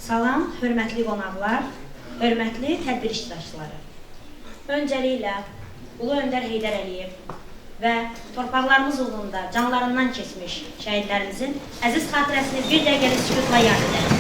Salam, hörmətli qonaqlar, hörmətli tədbir iştirakçıları. Öncəliklə Ulu Öndər Heydər Əliyev və torpaqlarımız uğrunda canlarından keçmiş şəhidlərimizin əziz xatirəsini bir dəqiqəlik sükutla yad edək.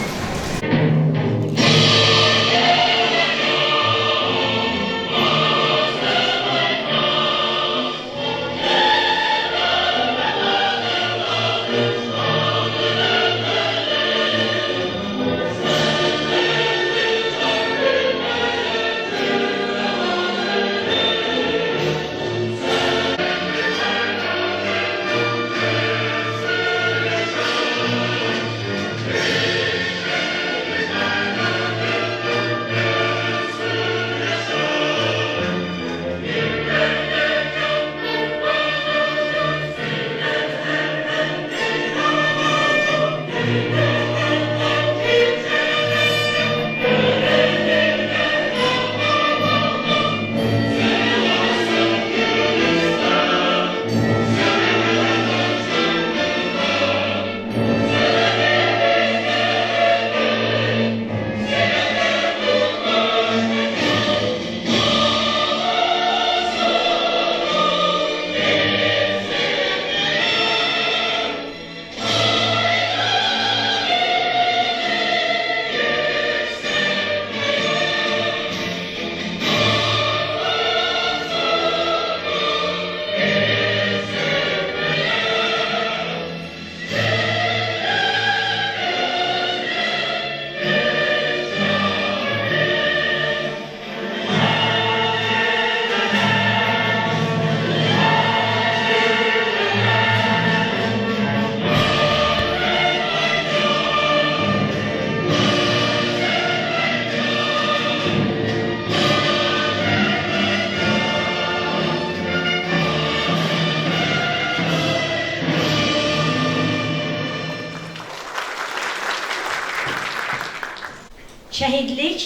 Şəhidlik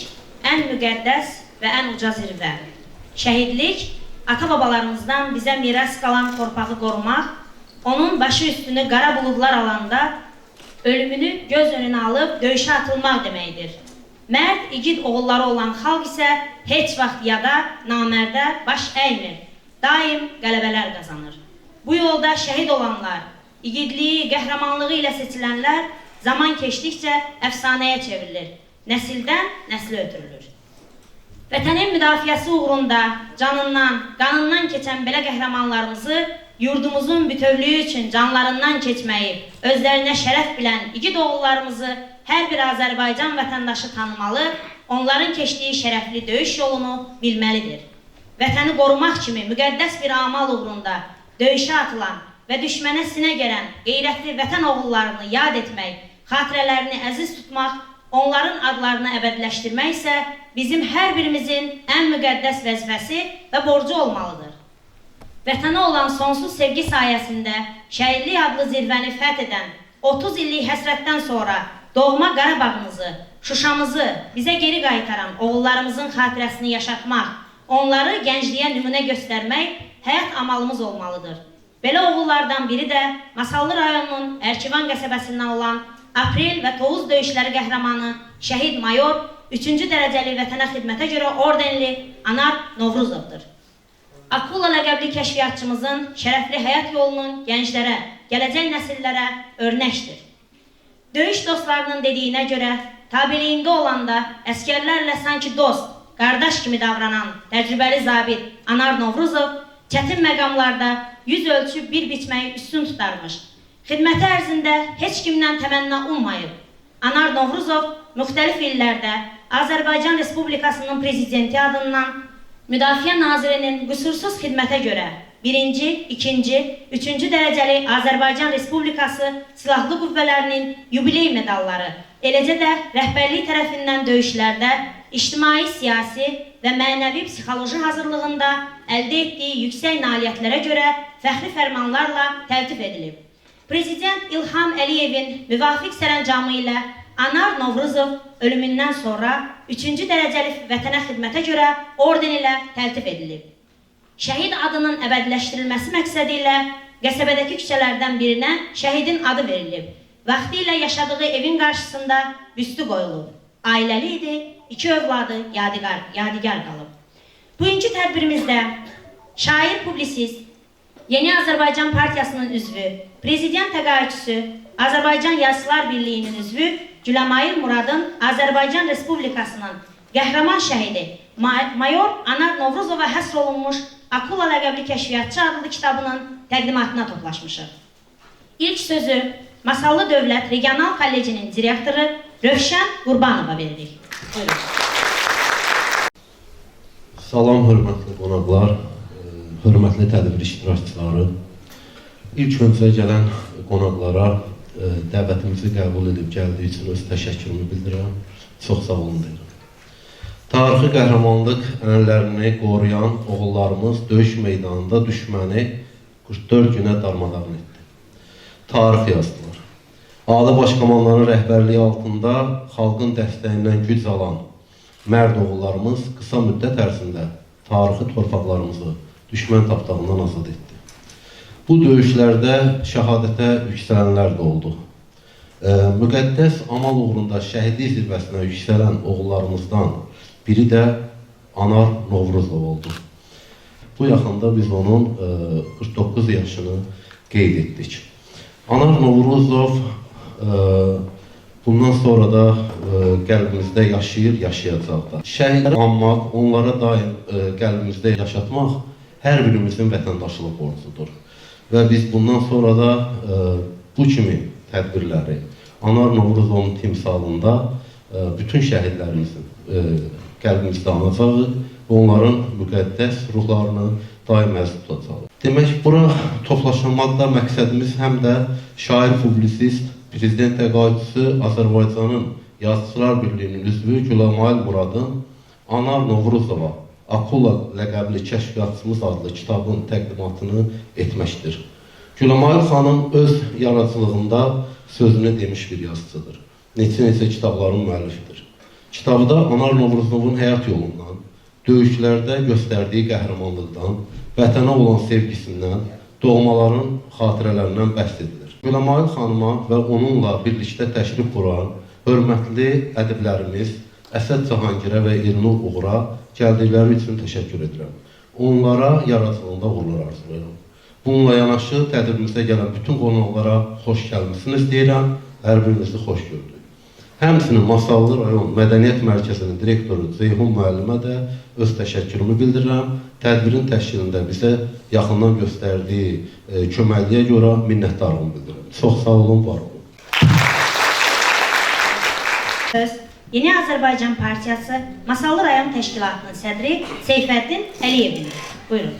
ən müqəddəs və ən uca zirvə. Şəhidlik, ata-babalarımızdan bizə miras qalan torpağı qorumaq, onun başı üstünü qara buludlar alanda ölümünü göz önünə alıb döyüşə atılmaq deməkdir. Mərd, igid oğulları olan xalq isə heç vaxt yada, namərdə baş əymir, daim qələbələr qazanır. Bu yolda şəhid olanlar, igidliyi, qəhrəmanlığı ilə seçilənlər zaman keçdikcə əfsanəyə çevrilir. Nəsildən nəslə ötürülür. Vətənin müdafiəsi uğrunda canından, qanından keçən belə qəhrəmanlarımızı yurdumuzun bütövlüyü üçün canlarından keçməyi, özlərinə şərəf bilən igid oğullarımızı hər bir Azərbaycan vətəndaşı tanımalı, onların keçdiyi şərəfli döyüş yolunu bilməlidir. Vətəni qorumaq kimi müqəddəs bir amal uğrunda döyüşə atılan və düşmənə sinə gələn qeyrətli vətən oğullarını yad etmək, xatirələrini əziz tutmaq, onların adlarını əbədiləşdirmək isə bizim hər birimizin ən müqəddəs vəzifəsi və borcu olmalıdır. Vətənə olan sonsuz sevgi sayəsində şəhidlik adlı zirvəni fəth edən 30 illik həsrətdən sonra doğma Qarabağımızı, Şuşamızı bizə geri qaytaran oğullarımızın xatirəsini yaşatmaq, onları gəncliyə nümunə göstərmək həyat amalımız olmalıdır. Belə oğullardan biri də Masallı rayonunun Ərkivan qəsəbəsindən olan Aprel və Tovuz döyüşləri qəhrəmanı şəhid mayor 3-cü dərəcəli vətənə xidmətə görə ordenli Anar Novruzovdur. Akula ləqəbli kəşfiyyatçımızın şərəfli həyat yolunun gənclərə, gələcək nəsillərə örnəkdir. Döyüş dostlarının dediyinə görə tabiliyində olanda əskərlərlə sanki dost, qardaş kimi davranan təcrübəli zabit Anar Novruzov çətin məqamlarda yüz ölçüb bir biçməyi üstün tutarmış. Xidməti ərzində heç kimdən təmənna ummayıb. Anar Novruzov müxtəlif illərdə Azərbaycan Respublikasının prezidenti adından Müdafiə Nazirinin qüsursuz xidmətə görə 1-ci, 2-ci, 3-cü dərəcəli Azərbaycan Respublikası Silahlı Qüvvələrinin yubiley medalları, eləcə də rəhbərlik tərəfindən döyüşlərdə ictimai, siyasi və mənəvi psixoloji hazırlığında əldə etdiyi yüksək nailiyyətlərə görə fəxri fərmanlarla təltif edilib. Prezident İlham Əliyevin müvafiq sərəncamı ilə Anar Novruzov ölümündən sonra 3-cü dərəcəli vətənə xidmətə görə orden ilə təltif edilib. Şəhid adının əbədiləşdirilməsi məqsədi ilə qəsəbədəki küçələrdən birinə şəhidin adı verilib. Vaxtilə yaşadığı evin qarşısında büstü qoyulub. ailəli idi, 2 övladı yadigar qalıb. Bugünkü tədbirimizdə şair, publisist, Yeni Azərbaycan Partiyasının üzvü, prezident təqaüdçüsü, Azərbaycan Yazıçılar Birliyinin üzvü Güləmayıl Muradın Azərbaycan Respublikasının qəhrəman şəhidi Mayor Anar Novruzova həsr olunmuş Akula ləqəbli kəşfiyyatçı adlı kitabının təqdimatına toplaşmışıq. İlk sözü Masallı Dövlət Regional Kollecinin direktoru Rövşən Qurbanova veririk. Buyurun. Salam, hörmətli qonaqlar, hörmətli tədbir iştirakçıları. İlk öncə gələn qonaqlara dəvətimizi qəbul edib gəldiyi üçün öz təşəkkürümü bildirirəm. Çox sağ olun deyirəm. Tarixi qəhrəmanlıq ənənələrini qoruyan oğullarımız döyüş meydanında düşməni 44 günə darmadağın etdi. Tarix yazdılar. Ali başkomandanın rəhbərliyi altında xalqın dəstəyindən güc alan mərd oğullarımız qısa müddət ərzində tarixi torpaqlarımızı düşmən tapdağından azad etdi. Bu döyüşlərdə şəhadətə yüksələnlər də oldu. Müqəddəs amal uğrunda şəhidlik zirvəsinə yüksələn oğullarımızdan biri də Anar Novruzov oldu. Bu yaxında biz onun 49 yaşını qeyd etdik. Anar Novruzov bundan sonra da qəlbimizdə yaşayır, yaşayacaq da. Şəhidləri anmaq, onlara daim qəlbimizdə yaşatmaq hər birimizin vətəndaşlıq borcudur. Və biz bundan sonra da bu kimi tədbirləri Anar Novruzovun timsalında bütün şəhidlərimizin qəlbimizdə anacağıq və onların müqəddəs ruhlarını daim əziz tutacaq. Demək, bura toplaşmaqda məqsədimiz həm də şair, publisist, prezident təqaüdçüsü Azərbaycanın Yazıçılar Birliyinin üzvü Güləmayıl Muradın Anar Novruzova Akula ləqəbli kəşfiyyatçımız adlı kitabın təqdimatını etməkdir. Güləmayıl xanım öz yaradıcılığında sözünü demiş bir yazıcıdır. Neçə kitabların müəllifidir. Kitabda Anar Novruzovun həyat yolundan, döyüşlərdə göstərdiyi qəhrəmanlıqdan, vətənə olan sevgisindən, doğmaların xatirələrindən bəhs edilir. Güləmayıl xanıma və onunla birlikdə təşrif quran hörmətli ədiblərimiz Əsəd Cahangirə və İlnur Uğura gəldikləri üçün təşəkkür edirəm. Onlara yaradıcılığında uğurlar arzulayıram. Bununla yanaşı tədbirimizə gələn bütün qonaqlara xoş gəlməsini istəyirəm, hər birinizi xoş gördük. Həmçinin Masallı rayon Mədəniyyət Mərkəzinin direktoru Ceyhun müəllimə də öz təşəkkürümü bildirirəm. Tədbirin təşkilində bizə yaxından göstərdiyi köməkliyə görə minnətdarlığımı bildirirəm. Çox sağ olun, var olun. Yeni Azərbaycan Partiyası Masallı rayon təşkilatının sədri Seyfəddin Əliyevdir. Buyurun.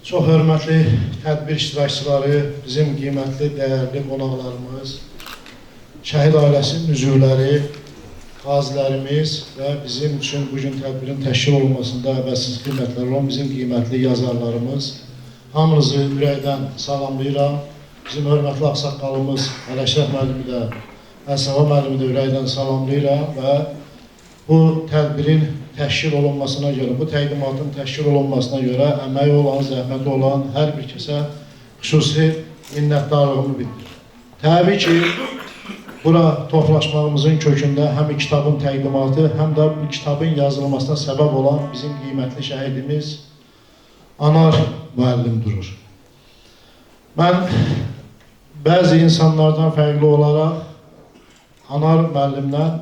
Çox hörmətli tədbir iştirakçıları, bizim qiymətli, dəyərli qonaqlarımız, şəhid ailəsinin üzvləri, qazilərimiz və bizim üçün bugün tədbirin təşkil olunmasında əvəzsiz qiymətlər olan bizim qiymətli yazarlarımız, hamınızı ürəkdən salamlayıram. Bizim hörmətli ağsaqqalımız Ələşrəf müəllimi də, Əsəva müəllimi də ürəkdən salamlayıram və bu tədbirin təşkil olunmasına görə, bu təqdimatın təşkil olunmasına görə əməyi olan, zəhməti olan hər bir kəsə xüsusi minnətdarlığımı bildirir. Təbii ki, bura toplaşmağımızın kökündə həm kitabın təqdimatı, həm də bu kitabın yazılmasına səbəb olan bizim qiymətli şəhidimiz Anar müəllim durur. Mən bəzi insanlardan fərqli olaraq Anar müəllimdən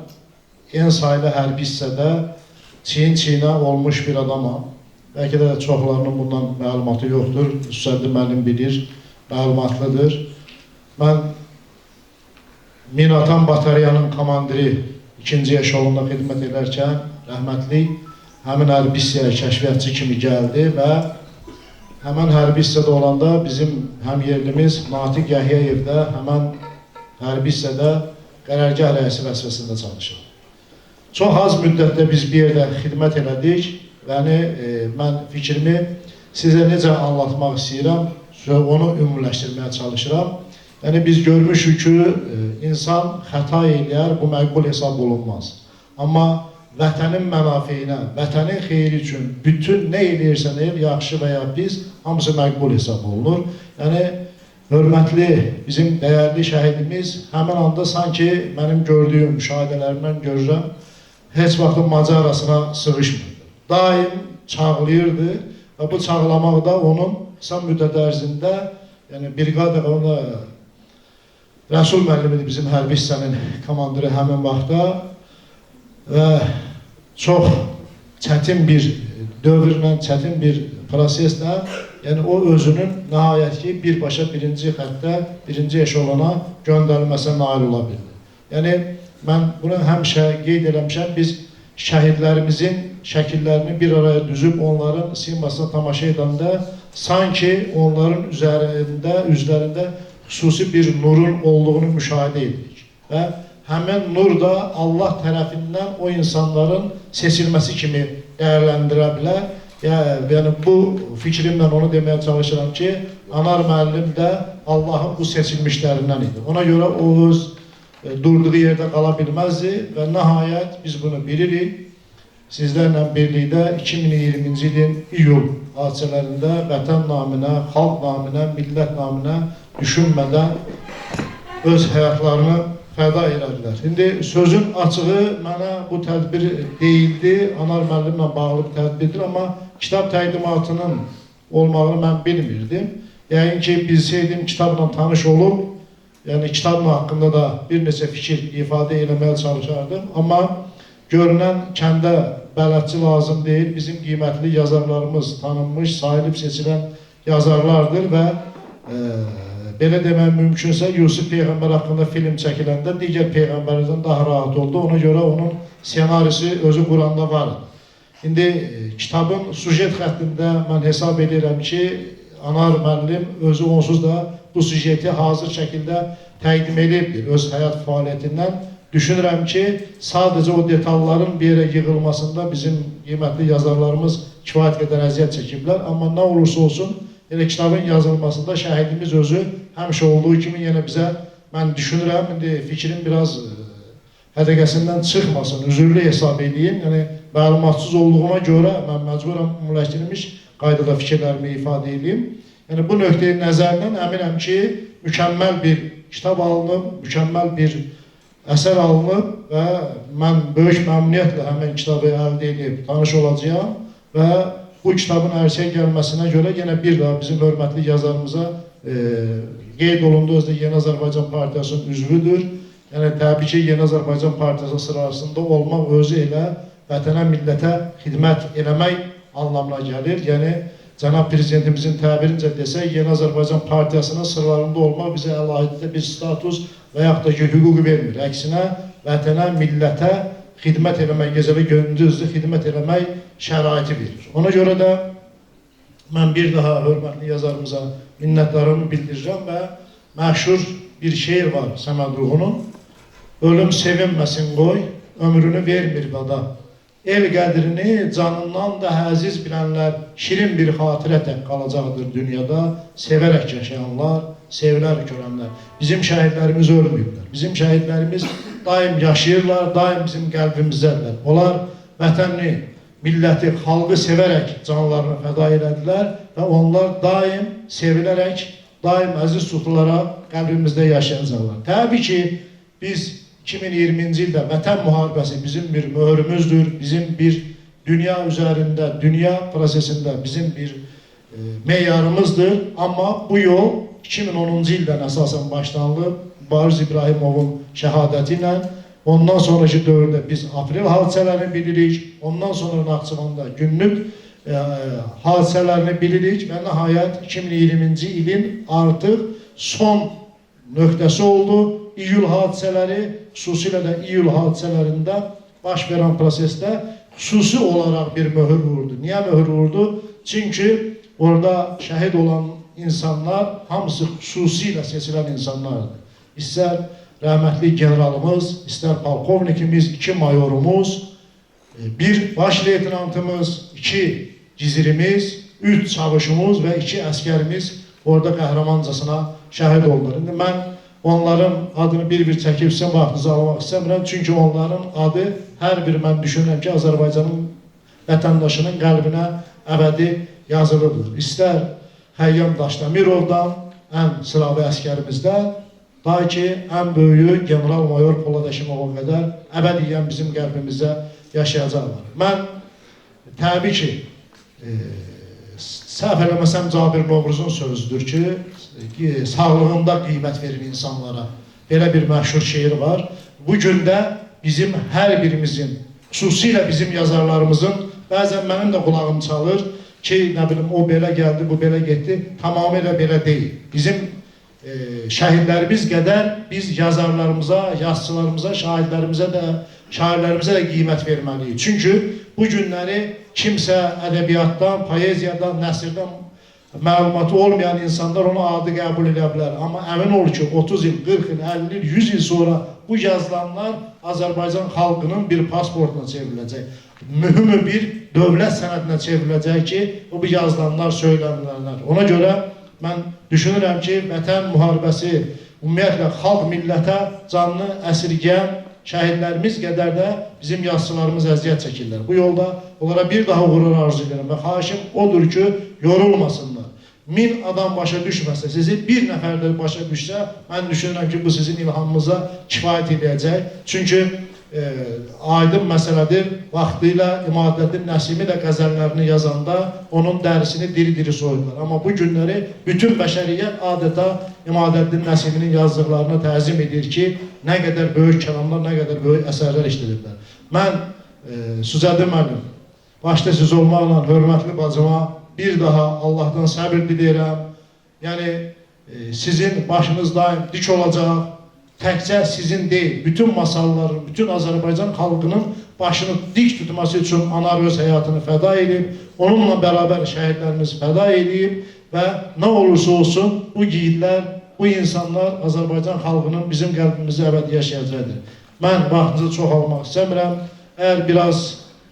en sayılı hərbi hissədə çiyin-çiyinə olmuş bir adamam. Bəlkə də çoxlarının bundan məlumatı yoxdur. Üstədə müəllim bilir, məlumatlıdır. Mən Minatan Batareyanın komandiri 2-ci eşolunda xidmət edərkən rəhmətli həmin hərbi hissəyə kəşfiyyatçı kimi gəldi və həmin hərbi hissədə olanda bizim həm yerlimiz Natiq Yəhyayev də həmin hərbi hissədə qərargah rəisi vəzifəsində çalışır. Çox az müddətdə biz bir yerdə xidmət elədik və mən fikrimi sizə necə anlatmaq istəyirəm və onu ümumiləşdirməyə çalışıram. Yəni biz görmüşük ki, insan xəta eləyər, bu məqbul hesab olunmaz. Amma vətənin mənafeyinə, vətənin xeyri üçün bütün nə eləyirsən el, yaxşı və ya pis, hamısı məqbul hesab olunur. Yəni, hörmətli bizim dəyərli şəhidimiz həmin anda sanki mənim gördüyüm müşahidələrimdən görürəm, heç vaxt maca arasına sığışmırdı. Daim çağlayırdı və bu çağlamaq da onun qısa müddət ərzində, yəni briqada ona Rəsul müəllimidir bizim hərbi hissənin komandiri həmin vaxtda və çox çətin bir dövrlə, çətin bir proseslə, yəni o özünün nəhayət ki birbaşa birinci xəttə, birinci eşolana göndərilməsə nail ola bildi. Yəni, mən bunu həmişə qeyd eləmişəm, biz şəhidlərimizin şəkillərini bir araya düzüb onların simasına tamaşa edəndə sanki onların üzlərində xüsusi bir nurun olduğunu müşahidə edirik. Və həmin nur da Allah tərəfindən o insanların seçilməsi kimi dəyərləndirə bilər. Yəni, bu fikrimlə onu deməyə çalışıram ki, Anar müəllim də Allahın bu seçilmişlərindən idi. Ona görə o öz durduğu yerdə qala bilməzdi və nəhayət biz bunu bilirik. Sizlərlə birlikdə 2020-ci ilin iyul hadisələrində vətən naminə, xalq naminə, millət naminə düşünmədən öz həyatlarını fəda elədilər. İndi sözün açığı mənə bu tədbir deyildi, Anar müəllimlə bağlı bir tədbirdir, amma kitab təqdimatının olmağını mən bilmirdim. Yəni ki, bilsəydim kitabla tanış olub, yəni kitabın haqqında da bir neçə fikir ifadə eləməyə çalışardım, amma görünən kəndə bələdçi lazım deyil, bizim qiymətli yazarlarımız tanınmış, sayılıb seçilən yazarlardır və belə demək mümkünsə Yusuf Peyğəmbər haqqında film çəkiləndə digər Peyğəmbərlərdən daha rahat oldu. Ona görə onun senarisi özü Quranda var. İndi kitabın sujet xəttində mən hesab edirəm ki, Anar müəllim özü onsuz da bu sujeti hazır şəkildə təqdim edibdir öz həyat fəaliyyətindən. Düşünürəm ki, sadəcə o detalların bir yerə yığılmasında bizim qiymətli yazarlarımız kifayət qədər əziyyət çəkiblər. Amma nə olursa olsun, elə kitabın yazılmasında şəhidimiz özü həmişə olduğu kimi yenə bizə, mən düşünürəm, indi fikrim biraz hədəqəsindən çıxmasın, üzürlü hesab edeyim. Yəni, məlumatsız olduğuma görə mən məcburam ümumiləşdirilmiş qaydada fikirlərimi ifadə edeyim. Yəni, bu nöqteyi nəzərdən əminəm ki, mükəmməl bir kitab alınıb, mükəmməl bir əsər alınıb və mən böyük məmnuniyyətlə həmin kitabı əldə edib tanış olacağım və bu kitabın ərsəyə gəlməsinə görə yenə bir daha bizim hörmətli yazarımıza qeyd olundu, özü də Yeni Azərbaycan Partiyasının üzvüdür. Yəni, təbii ki, Yeni Azərbaycan Partiyası sırasında olmaq özü elə vətənə, millətə xidmət eləmək anlamına gəlir. Yəni, Cənab Prezidentimizin təbirincə desək, Yeni Azərbaycan Partiyasının sırlarında olmaq bizə əlahidə bir status və yaxud da ki, hüquq vermir. Əksinə, vətənə, millətə xidmət eləmək, gecəli gündüzlü xidmət eləmək şəraiti verir. Ona görə də mən bir daha hörmətli yazarımıza minnətlarımı bildirirəm və məşhur bir şeir var Səməd Ruhunun. Ölüm sevinməsin qoy, ömrünü vermir vəda. El qədrini canından da əziz bilənlər şirin bir xatirə tək qalacaqdır dünyada. Sevərək yaşayanlar, sevilərək görənlər. Bizim şəhidlərimiz ölməyiblər. Bizim şəhidlərimiz daim yaşayırlar, daim bizim qəlbimizdədirlər. Onlar vətənini, milləti, xalqı sevərək canlarını fəda elədilər və onlar daim sevilərək, daim əziz tutularaq qəlbimizdə yaşayacaqlar. Təbii ki, biz 2020-ci ildə vətən müharibəsi bizim bir möhrümüzdür, bizim bir dünya üzərində, dünya prosesində bizim bir meyarımızdır. Amma bu yol 2010-cu ildən əsasən başlanılıb, Barış İbrahimovun şəhadəti ilə. Ondan sonraki dövrdə biz aprel hadisələrini bilirik, ondan sonra Naxçıvanda günlük hadisələrini bilirik və nəhayət 2020-ci ilin artıq son nöqtəsi oldu. İyul hadisələri, xüsusilə də iyul hadisələrində baş verən prosesdə xüsusi olaraq bir möhür vurdu. Niyə möhür vurdu? Çünki orada şəhid olan insanlar hamısı xüsusilə seçilən insanlardır. İstər rəhmətli generalımız, istər polkovnikimiz, 2 mayorumuz, 1 baş leytenantımız, 2 gizirimiz, 3 çavuşumuz və 2 əskərimiz orada qəhrəmancasına şəhid oldular. İndi mən onların adını bir-bir çəkib sizə vaxtınızı almaq istəmirəm, çünki onların adı hər biri mən düşünürəm ki, Azərbaycanın vətəndaşının qəlbinə əbədi yazılıdır. İstər Həyyam Daşdəmirovdan, ən sıravi əskərimizdən, ta ki, ən böyük general-mayor Polad Həşimova qədər əbədiyyən bizim qəlbimizdə yaşayacaqlar. Mən təbii ki, səhv eləməsəm Cabir Novruzun sözüdür ki, sağlığında qiymət verir insanlara. Belə bir məşhur şeir var. Bu gündə bizim hər birimizin, xüsusilə bizim yazarlarımızın, bəzən mənim də qulağım çalır ki, nə bilim, o belə gəldi, bu belə getdi, tamamilə belə deyil. Bizim şəhidlərimiz qədər biz yazarlarımıza, yazıçılarımıza, şairlərimizə də qiymət verməliyik. Çünki bu günləri kimsə ədəbiyyatdan, poeziyadan, nəsirdən məlumatı olmayan insanlar ona adı qəbul edə bilər. Amma əmin ol ki, 30 il, 40 il, 50 il, 100 il sonra bu yazılanlar Azərbaycan xalqının bir pasportuna çevriləcək. Mühüm bir dövlət sənədinə çevriləcək ki, bu yazılanlar, söylənilər. Ona görə mən düşünürəm ki, vətən müharibəsi, ümumiyyətlə xalq millətə canını əsirgəyən şəhidlərimiz qədər də bizim yazıçılarımız əziyyət çəkirlər. Bu yolda onlara bir daha uğurlar arzu edirəm və xahişim odur ki, yorulmasınlar. 1000 adam başa düşməsə, sizi bir nəfər də başa düşsə, mən düşünürəm ki, bu sizin ilhamınıza kifayət edəcək. Çünki aydın məsələdir, vaxtıyla İmadəddin Nəsimi də qəzəllərini yazanda onun dərisini diri-diri soyurlar. Amma bu günləri bütün bəşəriyyət adeta İmadəddin Nəsiminin yazdıqlarına təzim edir ki, nə qədər böyük kəlamlar, nə qədər böyük əsərlər işlədiblər. Mən Süzədi müəllim, başda siz olmaqla hörmətli bacıma bir daha Allahdan səbir diləyirəm. Yəni sizin başınız daim dik olacaq. Təkcə sizin deyil, bütün masalların, bütün Azərbaycan xalqının başını dik tutması üçün anar öz həyatını fəda edib, onunla bərabər şəhidlərimiz fəda edib və nə olursa olsun bu yiğidlər, bu insanlar Azərbaycan xalqının bizim qəlbimizdə əbədi yaşayacaqdır. Mən vaxtınızı çox almaq istəmirəm. Əgər biraz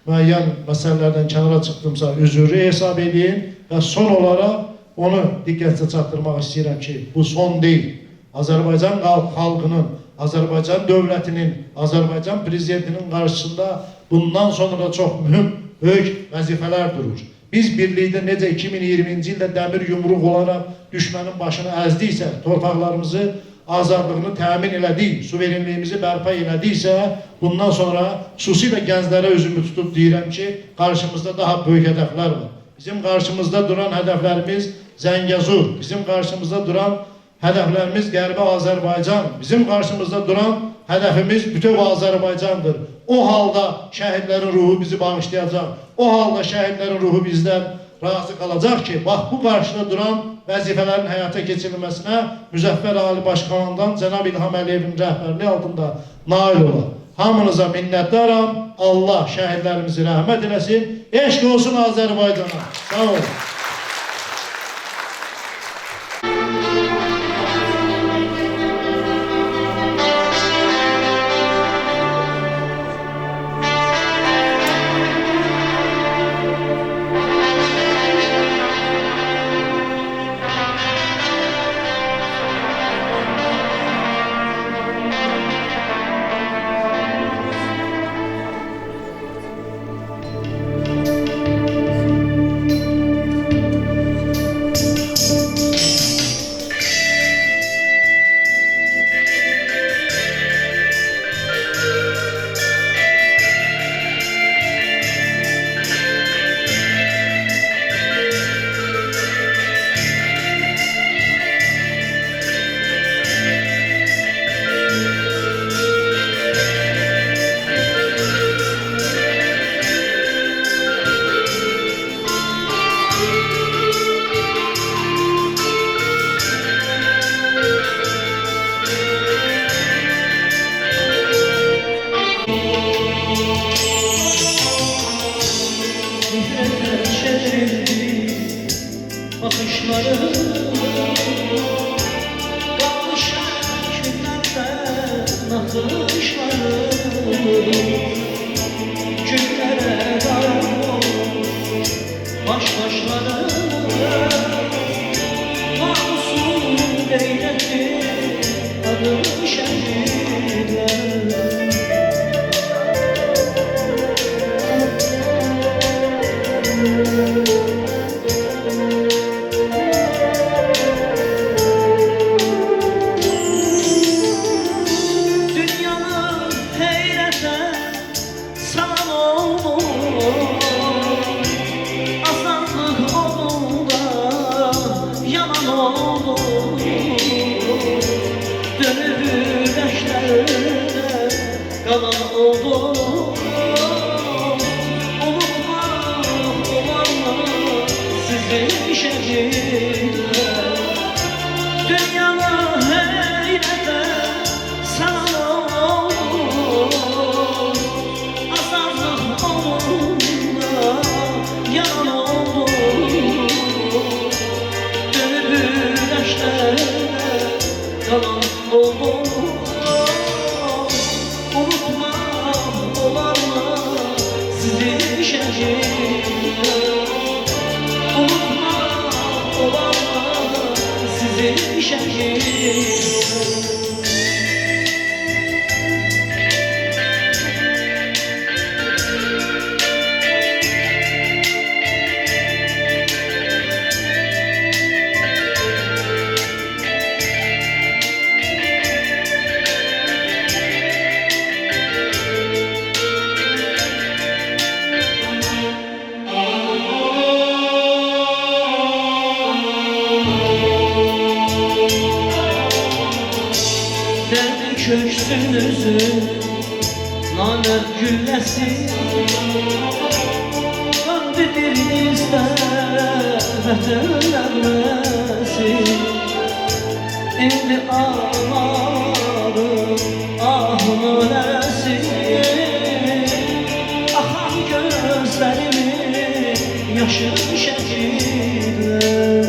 müəyyən məsələlərdən kənara çıxdımsa üzürlü hesab edin və son olaraq onu diqqətə çatdırmaq istəyirəm ki, bu son deyil. Azərbaycan xalqının, Azərbaycan dövlətinin, Azərbaycan prezidentinin qarşısında bundan sonra çox mühüm, böyük vəzifələr durur. Biz birlikdə necə 2020-ci ildə dəmir yumruq olaraq düşmənin başını əzdiksə, torpaqlarımızı, azadlığını təmin elədik, suverenliyimizi bərpa elədiksə, bundan sonra xüsusilə gənclərə üzümü tutub deyirəm ki, qarşımızda daha böyük hədəflər var. Bizim qarşımızda duran hədəflərimiz Zəngəzur, bizim qarşımızda duran hədəflərimiz Qərbi Azərbaycan, bizim qarşımızda duran hədəfimiz bütöv Azərbaycandır. O halda şəhidlərin ruhu bizi bağışlayacaq, o halda şəhidlərin ruhu bizdən razı qalacaq ki, bax bu qarşıda duran vəzifələrin həyata keçirilməsinə Müzəffər Ali Başkomandan Cənab İlham Əliyevin rəhbərliyi altında nail olar. Hamınıza minnətdaram, Allah şəhidlərimizi rəhmət eləsin, eşq olsun Azərbaycana. Sağ olun. şəkillər Dünyanı heyrətə salan olur Azadlıq uğrunda yalan olur Dönüb güləşlərə qalan olur Unutma olarmı sizi şəkillər Unutma olarmı sizi şəkillər Dərdi köksünüzün namərd gülləsi Döndü dilinizdə vətən nəğməsi İndi ağlarım ahımın ələsi Axan gözlərimin yaşı şəkillər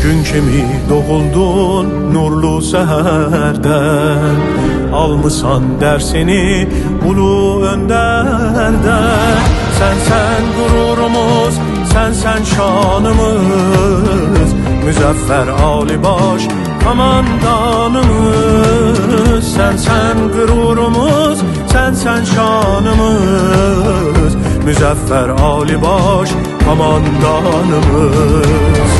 Gün kimi doğuldun nurlu səhərdən Almısan dərsini ulu öndərdən Sən qürurumuz, sən şanımız Müzəffər Alibaş komandanımız Sən qürurumuz, sən şanımız Müzəffər Alibaş komandanımız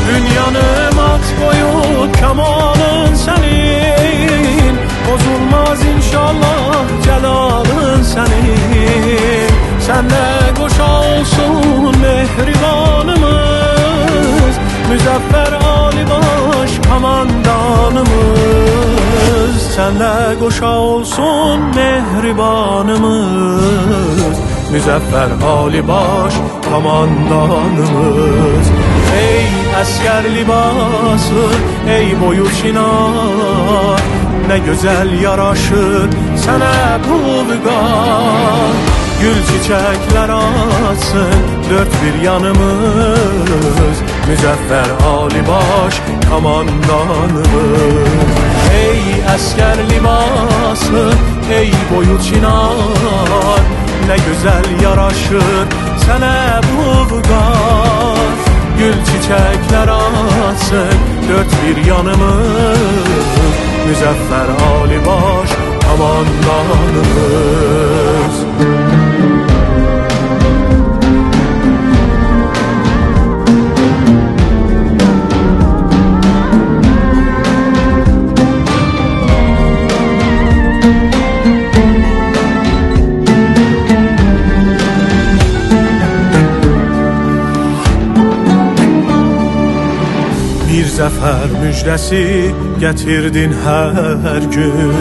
Dünyanı mat koyup kamalın senin Bozulmaz inşallah celalın senin Senle koşa olsun mehribanımız Müzəffər Alibaş komandanımız Senle koşa olsun mehribanımız Müzəffər Alibaş komandanımız Ey əskər libası, ey boyu çinar Ne güzel yaraşır sənə bu vüqar Gül çiçekler açsın dört bir yanımız Müzəffər Alibaş komandanımız Ey əskər libası, ey boyu çinar ne güzel yaraşır sana bu vüqar. Gül çiçekler açsın dört bir yanımız, Müzəffər Alibaş komandanımız. Bir zəfər müjdəsi gətirdin hər gün,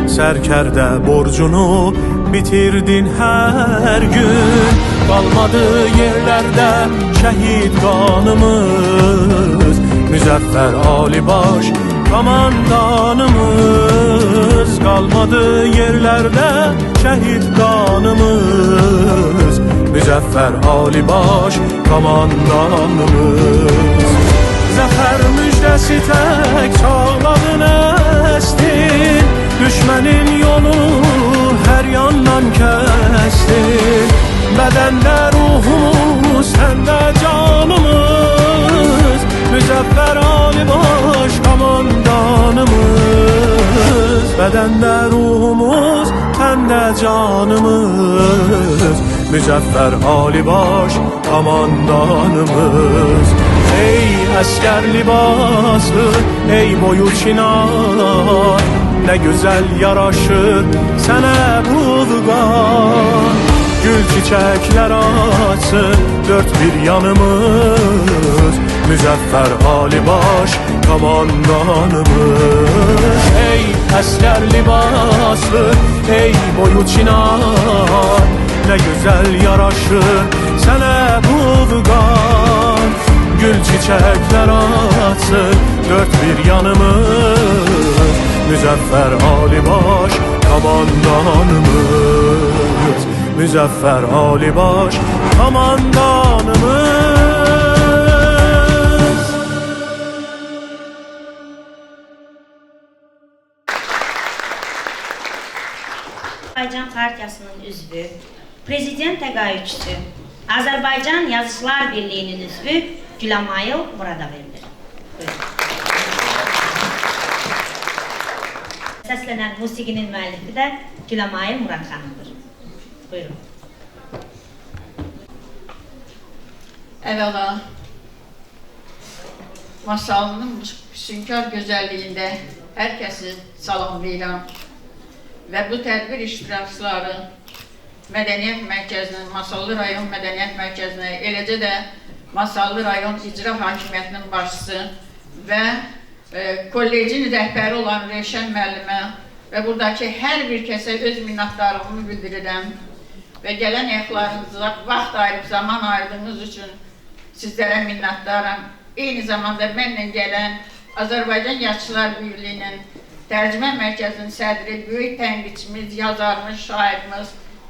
sərkərdə borcunu bitirdin hər gün. Qalmadı yerlərdə şəhid qanımız, Müzəffər Alibaş komandanımız. Qalmadı yerlərdə şəhid qanımız, Müzəffər Alibaş komandanımız. Zəfər müjdəsi tək çağladın əstin, düşmənin yolu hər yandan kəstin. Bədəndə ruhumuz, səndə canımız, Müzəffər Alibaş komandanımız. Bədəndə ruhumuz, səndə canımız, Müzəffər Alibaş komandanımız. Ey əskər libası, ey boyu çinar, ne güzel yaraşır sənə bu vüqar. Gül çiçekler açsın dört bir yanımız, Müzəffər Alibaş komandanımız. Ey əskər libaslı, ey boyu çinar, ne güzel yaraşır sənə bu vüqar. Gül çiçekler açsın dört bir yanımız, Müzəffər Alibaş komandanımız. Müzəffər Alibaş komandanımız. Azərbaycan Partiyasının üzvü, Prezident təqaüdçüsü, Azərbaycan Yazıçılar Birliyinin üzvü Güləmayıl Murada verilir. Buyurun. Səslənən musiqinin müəllifi də Güləmayıl Murad xanımdır. Buyurun. Əvvəla, masalının füsunkar gözəlliyində hər kəsi salamlayıram və bu tədbir iştirakçıları Mədəniyyət Mərkəzinin, Masallı Rayon Mədəniyyət Mərkəzinə, eləcə də Masallı Rayon İcra Hakimiyyətinin başçısı və kollecin rəhbəri olan Rövşən müəllimə və buradakı hər bir kəsə öz minnətdarlığımı bildirirəm və gələn ayaqlarınıza vaxt ayırıb, zaman ayırdığınız üçün sizlərə minnətdaram. Eyni zamanda mənlə gələn Azərbaycan Yazıçılar Birliyinin Tərcümə Mərkəzinin sədri, böyük tənqidçimiz, yazarımız, şairimiz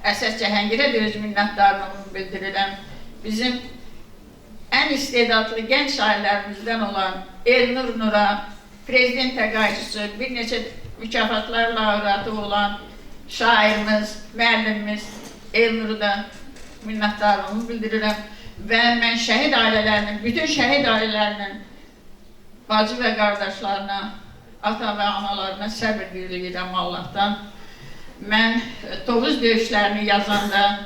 Əsəs Cəhəngirə də öz minnətdarlığımı bildirirəm. Bizim ən istedadlı gənc şairlərimizdən olan Elnur Nura, prezident təqaüdçüsü, bir neçə mükafatlar laureatı olan şairimiz, müəllimimiz Elnur'u da minnətdarlığımı bildirirəm və mən şəhid ailələrinin, bütün şəhid ailələrinin bacı və qardaşlarına, ata və analarına səbir diləyirəm Allahdan. Mən Tovuz döyüşlərini yazanda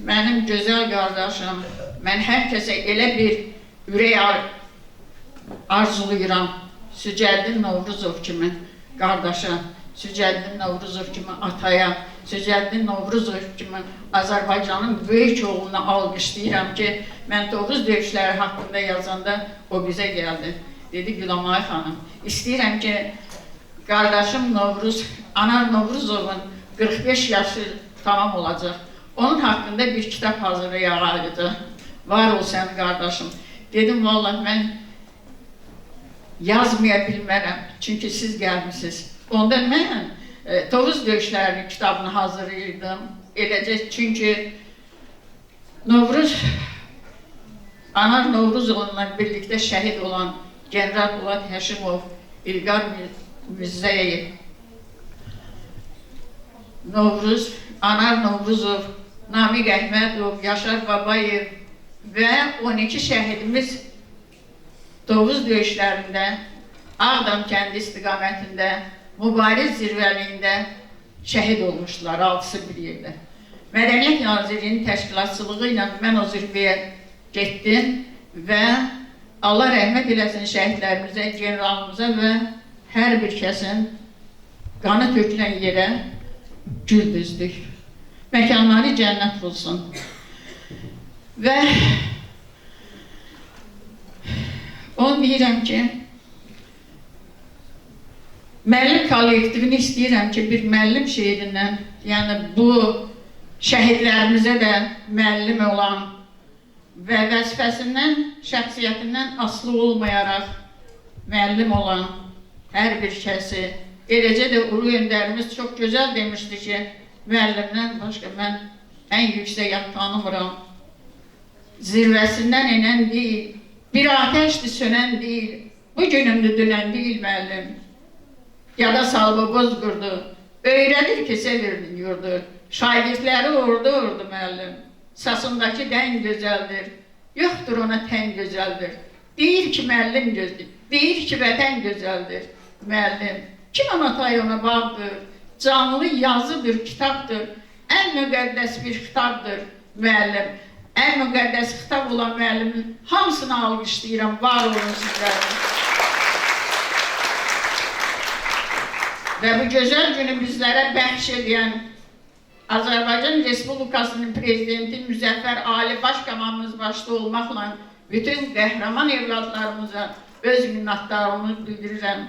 mənim gözəl qardaşım, mən hər kəsə elə bir ürək arzulayıram. Sücəddin Novruzov kimi qardaşa, Sücəddin Novruzov kimi ataya, Sücəddin Novruzov kimi Azərbaycanın böyük oğluna alqışlayıram ki, mən Tovuz döyüşləri haqqında yazanda o bizə gəldi. Dedi Güləmay xanım, istəyirəm ki, qardaşım Novruz, Anar Novruzovun 45 yaşı tamam olacaq. Onun haqqında bir kitab hazırlayacaq. Var ol sən qardaşım. Dedim, vallahi mən yazmaya bilmərəm, çünki siz gəlmişsiniz. Onda mən Tovuz döyüşləri kitabını hazırlayırdım. Eləcə, çünki Novruz, Anar Novruzovla birlikdə şəhid olan General Polad Həşimov, İlqar Müzəyev Novruz, Anar Novruzov, Namiq Əhmədov, Yaşar Babayev və 12 şəhidimiz Tovuz döyüşlərində, Ağdam kəndi istiqamətində, mübariz zirvəliyində şəhid olmuşlar, 6-sı bir yerdə. Mədəniyyət Nazirliyinin təşkilatçılığı ilə mən o zirvəyə getdim və Allah rəhmət eləsin şəhidlərimizə, generalımıza və hər bir kəsin qanı tökülən yerə gül düzdük. Məkanları cənnət olsun. Və onu deyirəm ki, müəllim kollektivini istəyirəm ki, bir müəllim şeirindən, yəni bu şəhidlərimizə də müəllim olan və vəzifəsindən, şəxsiyyətindən asılı olmayaraq müəllim olan hər bir kəsi, eləcə də Ulu Öndərimiz çox gözəl demişdi ki, müəllimdən başqa mən ən yüksək yad tanımıram. Zirvəsindən enən deyil, bir ateşdir sönən deyil, bugünümdür dünən deyil müəllim. Yada salba bozqurdu, öyrədir ki, sevirdin yurdu, şagirdləri ordu müəllim. Sasındakı dən gözəldir, yoxdur ona tən gözəldir. Deyir ki, müəllim gözəldir, deyir ki, vətən gözəldir, müəllim. Kim anatay ona bağdır, canlı yazıdır, kitabdır, ən müqəddəs bir kitabdır, müəllim. Ən müqəddəs kitab olan müəllimin hamısını alqışlayıram, var olun sizlərin. Və bu gözəl günü bizlərə bəxş edən Azərbaycan Respublikasının Prezidenti Müzəffər Ali Başkomandanımız başda olmaqla bütün qəhrəman evladlarımıza öz minnətdarlığımı bildirirəm.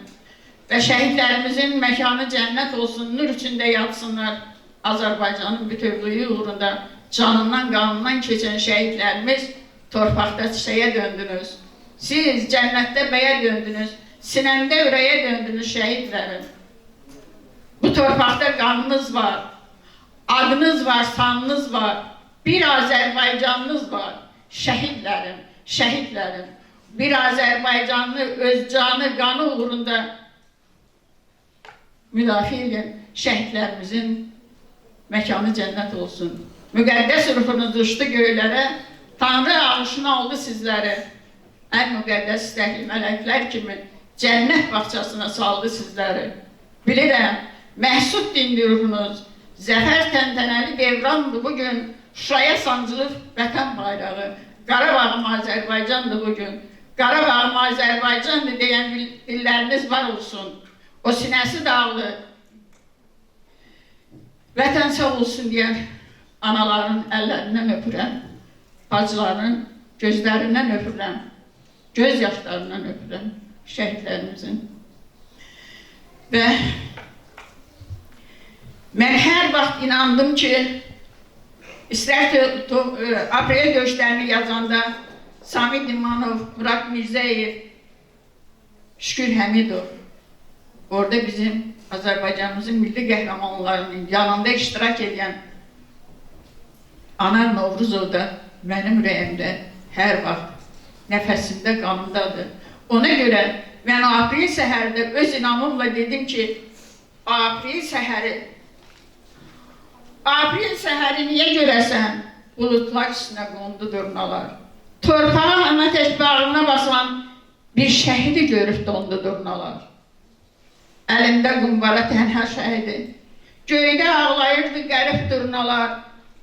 Və şəhidlərimizin məkanı cənnət olsun, nur içində yatsınlar. Azərbaycanın bütövlüyü uğrunda canından, qanından keçən şəhidlərimiz torpaqda çiçəyə döndünüz. Siz cənnətdə bəyə döndünüz, sinəndə ürəyə döndünüz şəhidlərim. Bu torpaqda qanınız var, adınız var, sanınız var, bir Azərbaycanınız var. Şəhidlərim, şəhidlərim, bir Azərbaycanlı öz canı, qanı uğrunda müdafiə edən şəhidlərimizin məkanı cənnət olsun. Müqəddəs ruhunuz uçdu göylərə, Tanrı ağışını aldı sizləri. Ən müqəddəs istəkli mələklər kimi cənnət bağçasına saldı sizləri. Bilirəm, məhsud dindi ruhunuz, zəfər təntənəli devrandır bugün, Şuraya sancılır vətən bayrağı, Qarabağım Azərbaycandır bugün, Qarabağım Azərbaycandır deyən dilləriniz var olsun. O sinəsi dağlı, vətən sağ olsun deyən anaların əllərindən öpürəm, bacıların gözlərindən öpürəm, göz yaşlarından öpürəm şəhidlərimizin. Və mən hər vaxt inandım ki, istər aprel döyüşlərini yazanda Samid İmanov, Murad Mirzəyev, Şükür Həmidov, orada bizim Azərbaycanımızın milli qəhrəmanlarının yanında iştirak edən Anar Novruzov da mənim ürəyimdə hər vaxt nəfəsimdə, qanımdadır. Ona görə mən aprel səhərdə öz inamımla dedim ki, aprel səhəri niyə görəsən? Bulutlar üstünə qondu durnalar. Torpağa Məmət bağrına basan bir şəhidi görüb dondu durnalar. Əlində qumbara tənhə şəhidi. Göydə ağlayırdı qərib durnalar.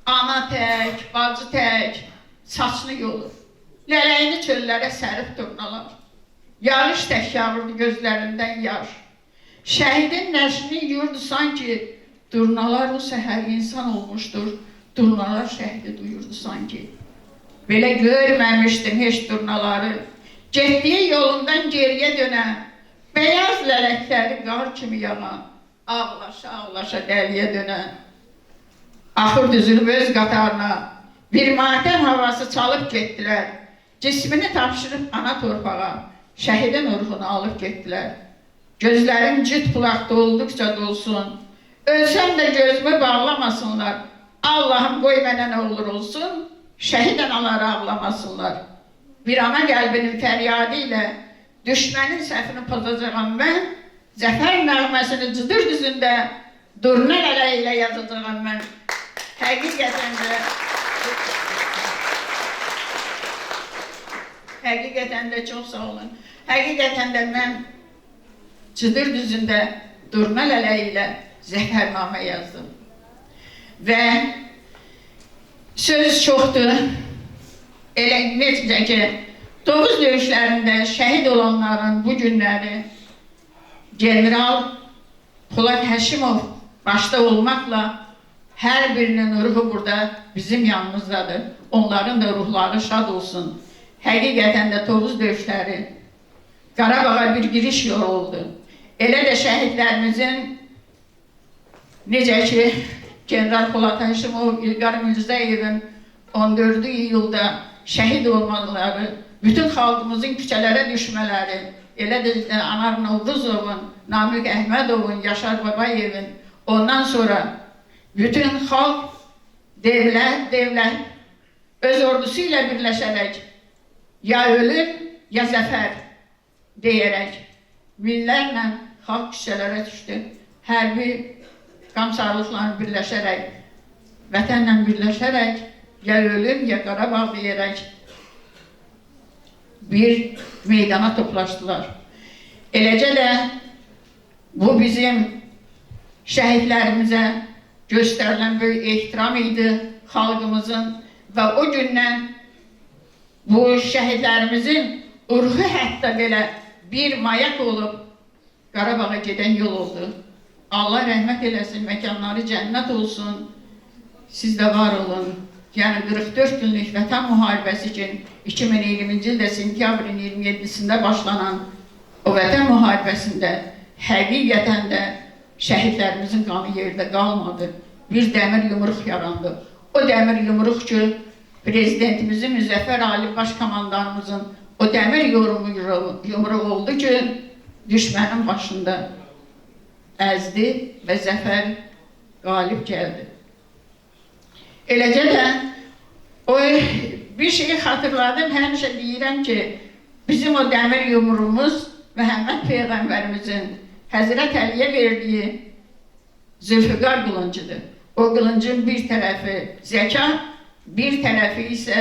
Ana tək, bacı tək, saçını yolur. Lələyini çöllərə sərib durnalar. Yağış tək yağırdı gözlərindən yaş. Şəhidin nəşini yurdu sanki, durnalar o səhər insan olmuşdur. Durnalar şəhidi duyurdu sanki. Belə görməmişdim heç durnaları. Getdiyi yolundan geriyə dönən, beyaz lələkləri qar kimi yağan, ağlaşa dəliyə dönən. Axır düzülüb öz qatarına, bir matəm havası çalıb getdilər. Cismini tapşırıb ana torpağa, şəhidin ruhunu alıb getdilər. Gözlərim cüt bulaqda olduqca dolsun, ölsəm də gözümü bağlamasınlar. Allahım qoy mənə nə olur olsun, şəhid anaları ağlamasınlar. Bir ana qəlbinin fəryadı ilə düşmənin səhvini pozacağım mən, zəfər nəğməsini cıdır düzündə durna lələ ilə yazacağım mən. Həqiqətən də çox sağ olun. Həqiqətən də mən Cıdır düzündə durna lələ ilə zəfərnamə yazdım. Və söz çoxdur. Elə necə ki, Tovuz döyüşlərində şəhid olanların bu günləri General Polad Həşimov başda olmaqla hər birinin ruhu burada bizim yanımızdadır. Onların da ruhları şad olsun. Həqiqətən də Tovuz döyüşləri Qarabağa bir giriş yolu oldu. Elə də şəhidlərimizin necə ki, General Polad Həşimov, İlqar Mirzəyevin 14 iyulda şəhid olmaları, bütün xalqımızın küçələrə düşmələri, elə də Anar Novruzovun, Namiq Əhmədovun, Yaşar Babayevin, ondan sonra bütün xalq, devlət öz ordusu ilə birləşərək ya ölüm, ya zəfər deyərək minlərlə xalq küçələrə düşdü. Hərbi qamsarlıqlarını birləşərək, vətənlə birləşərək ya ölüm, ya Qarabağ deyərək bir meydana toplaşdılar. Eləcə də bu bizim şəhidlərimizə göstərilən böyük ehtiram idi xalqımızın və o gündən bu şəhidlərimizin ruhu hətta belə bir mayak olub Qarabağa gedən yol oldu. Allah rəhmət eləsin, məkanları cənnət olsun, siz də var olun. Yəni 44 günlük vətən müharibəsi üçün 2020-ci ildə sentyabrın 27-sində başlanan o vətən müharibəsində həqiqətən də şəhidlərimizin qanı yerdə qalmadı. Bir dəmir yumruq yarandı. O dəmir yumruq ki, Prezidentimizin Müzəffər Ali Başkomandanımızın o dəmir yumruq oldu ki, düşmənin başında əzdi və zəfər qalib gəldi. Eləcə də o bir şeyi xatırladım, həmişə deyirəm ki, bizim o dəmir yumruğumuz Məhəmməd Peyğəmbərimizin Həzrət Əliyə verdiyi Zülfüqar qılıncıdır. O qılıncın bir tərəfi zəka, bir tərəfi isə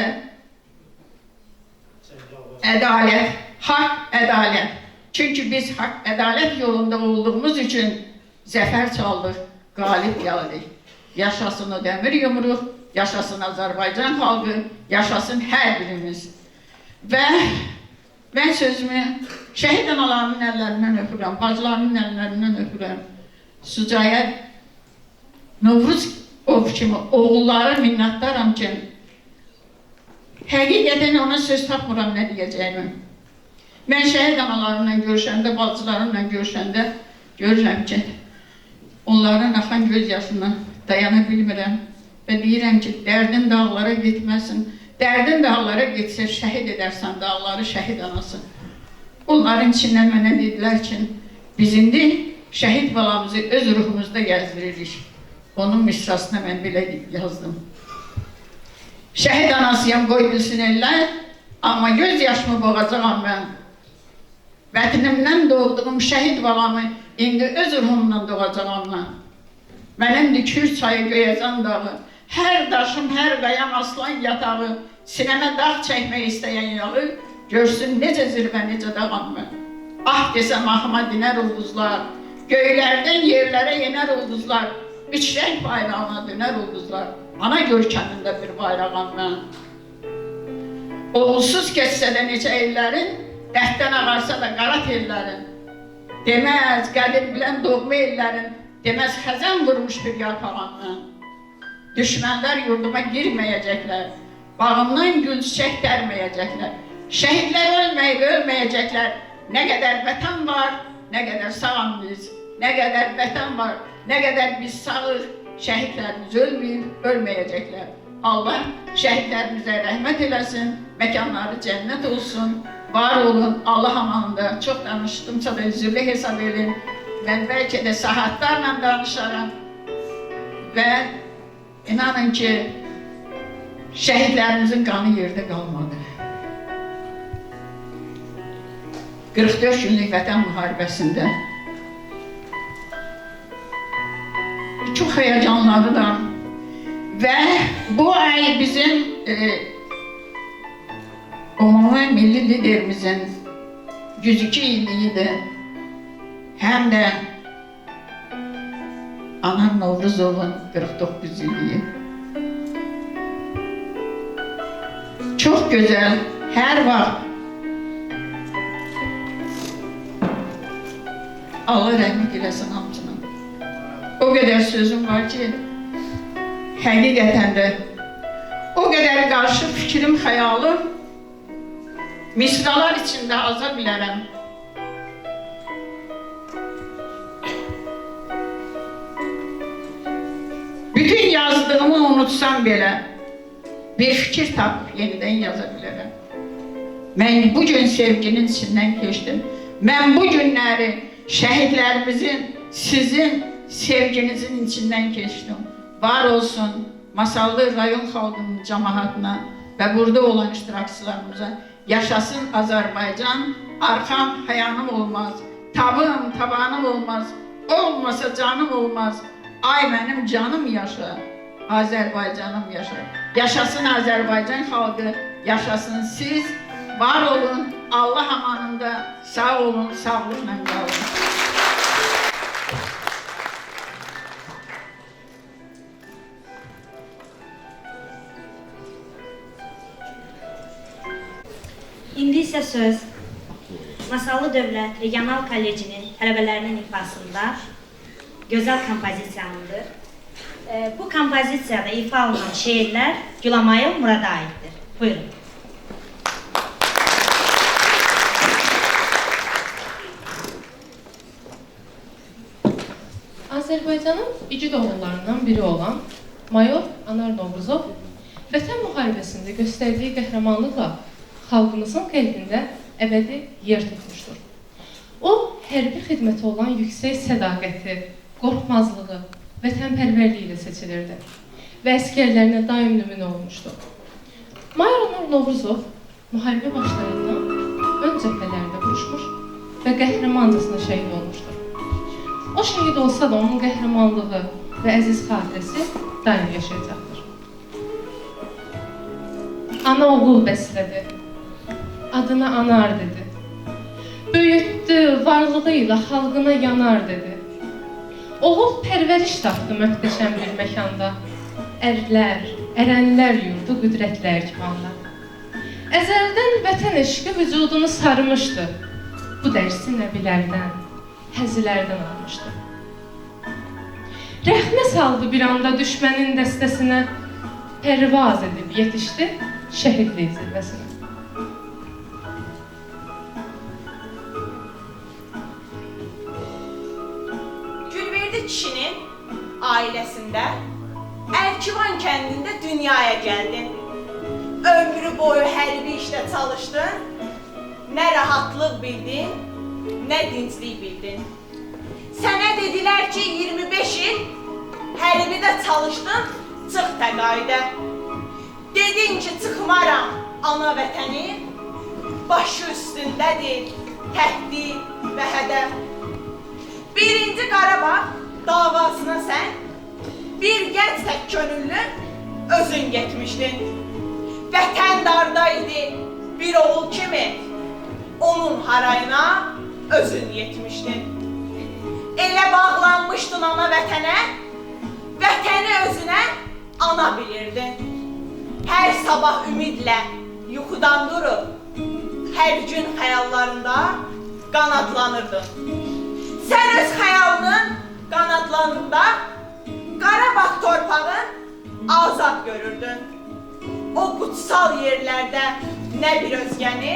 ədalət, haqq, ədalət. Çünki biz haqq, ədalət yolunda olduğumuz üçün zəfər çaldıq, qalib gəldik. Yaşasın o dəmir yumruq, yaşasın Azərbaycan xalqı, yaşasın hər birimiz. Və mən sözümü şəhid analarının əllərindən öpürəm, bacılarının əllərindən öpürəm. Sucaya Novruzov kimi oğulları minnətdaram ki, həqiqətən ona söz tapmıram nə deyəcəyimi. Mən şəhid analarımla görüşəndə, bacılarımla görüşəndə görürəm ki, onların axan göz yaşına dayana bilmirəm və deyirəm ki, dərdin dağlara getməsin, dərdin dağlara getsə şəhid edərsən dağları, şəhid anası. Onların içindən mənə dedilər ki, biz indi şəhid balamızı öz ruhumuzda gəzdiririk. Onun misrasına mən belə yazdım. Şəhid anasıyam, qoy bilsin eller, amma göz yaşımı boğacağam mən. Vətənimdən doğduğum şəhid balamı indi öz ruhumdan doğacağam mən. Mənimdir Kür çayı, Göyəzan dağı, hər daşım, hər qayam aslan yatağı, sinəmə dağ çəkmək istəyən yağı, görsün necə zirvə, necə dağam mən. Ah desəm ahıma dinər ulduzlar, göylərdən yerlərə yenər ulduzlar, üç rəng bayrağına dönər ulduzlar, ana görkəmində bir bayrağam mən. Oğulsuz keçsə də neçə illərin, dəhtdən ağarsa da qara tellərin, deməz qədir bilən doğma ellərin, deməz xəzən vurmuş bir yarpağam mən. Düşmənlər yurduma girməyəcəklər, bağımdan gül çiçək dərməyəcəklər, şəhidlər ölməyəcəklər, nə qədər vətən var, nə qədər sağam biz, nə qədər vətən var, nə qədər biz sağıq, şəhidlərimiz ölməyəcəklər. Allah şəhidlərimizə rəhmət eləsin, məkanları cənnət olsun, var olun, Allah amanında. Çox danışdımsa da üzürlü hesab edin, mən bəlkə də saatlarla danışaram və inanın ki, şəhidlərimizin qanı yerdə qalmadı. 44 günlük vətən müharibəsində Çox həyəcanlıdır. Və bu ay bizim ümumi milli liderimizin 102 illiyidir. Həm də Anar Novruzovun 49 illiyi. Çox gözəl, hər vaxt Allah rəhmət eləsin hamısına. O qədər sözüm var ki, həqiqətən də o qədər qarşı fikrim, xəyalım misralar içində aza bilərəm. Bütün yazdığımı unutsam belə bir fikir tapıb yenidən yaza bilərəm. Mən bu gün sevginin içindən keçdim. Mən bu günləri şəhidlərimizin, sizin sevginizin içindən keçdim. Var olsun Masallı rayon xalqının cəmaatına və burada olan iştirakçılarımıza. Yaşasın Azərbaycan, arxam hayanım olmaz, tabım tabanım olmaz, olmasa canım olmaz. Ay mənim canım yaşa, Azərbaycanım yaşa. Yaşasın Azərbaycan xalqı, yaşasın siz, var olun, Allah amanında, sağ olun, sağlıqla qalın. İndi isə söz Masallı Dövlət Regional Kollecinin tələbələrinin ifasında gözəl kompozisiyanındır. Bu kompozisiyada ifa olunan şeirlər Gülamayıl Murada aiddir. Buyurun. Azərbaycanın igid oğullarından biri olan Mayor Anar Novruzov Vətən müharibəsində göstərdiyi qəhrəmanlıqla xalqımızın qəlbində əbədi yer tutmuşdur. O, hərbi xidmətə olan yüksək sədaqəti, qorxmazlığı, vətənpərvərliyi ilə seçilirdi və əskərlərinə daim nümunə olmuşdu. Mayor Anar Novruzov müharibə başlarından ön cəbhələrdə vuruşmuş və qəhrəmancasına şəhid olmuşdur. O şəhid olsa da onun qəhrəmanlığı və əziz xatirəsi daim yaşayacaqdır. Ana oğul bəslədi, adına Anar dedi. Böyütdü, varlığı ilə xalqına yanar dedi. Oğul pərvəriş tapdı möhtəşəm bir məkanda. Ərlər, ərənlər yurdu qüdrətlə əkmanda. Əzəldən vətən eşqi vücudunu sarmışdı. Bu dərsi nəbilərdən, həzilərdən almışdı. Rəxmə saldı bir anda düşmənin dəstəsinə. Pərvaz edib yetişdi şəhidlik zirvəsinə. Kişinin ailəsində Ərkivan kəndində dünyaya gəldin. Ömrü boyu hərbi işlə çalışdın. Nə rahatlıq bildin, nə dinclik bildin. Sənə dedilər ki, 25 il hərbidə çalışdın, çıx təqaüdə. Dedin ki, çıxmaram ana vətəni, başı üstündədir təhdid və hədəf. Birinci Qarabağ davasına sən bir gənc tək könüllü özün getmişdin. Vətən darda idi bir oğul kimi, onun harayına özün yetmişdin. Elə bağlanmışdın ana vətənə, vətəni özünə ana bilirdin. Hər sabah ümidlə yuxudan durub, hər gün xəyallarında qanadlanırdın. Sən öz xəyalının qanadlarında Qarabağ torpağı azad görürdün. O qutsal yerlərdə nə bir özgəni,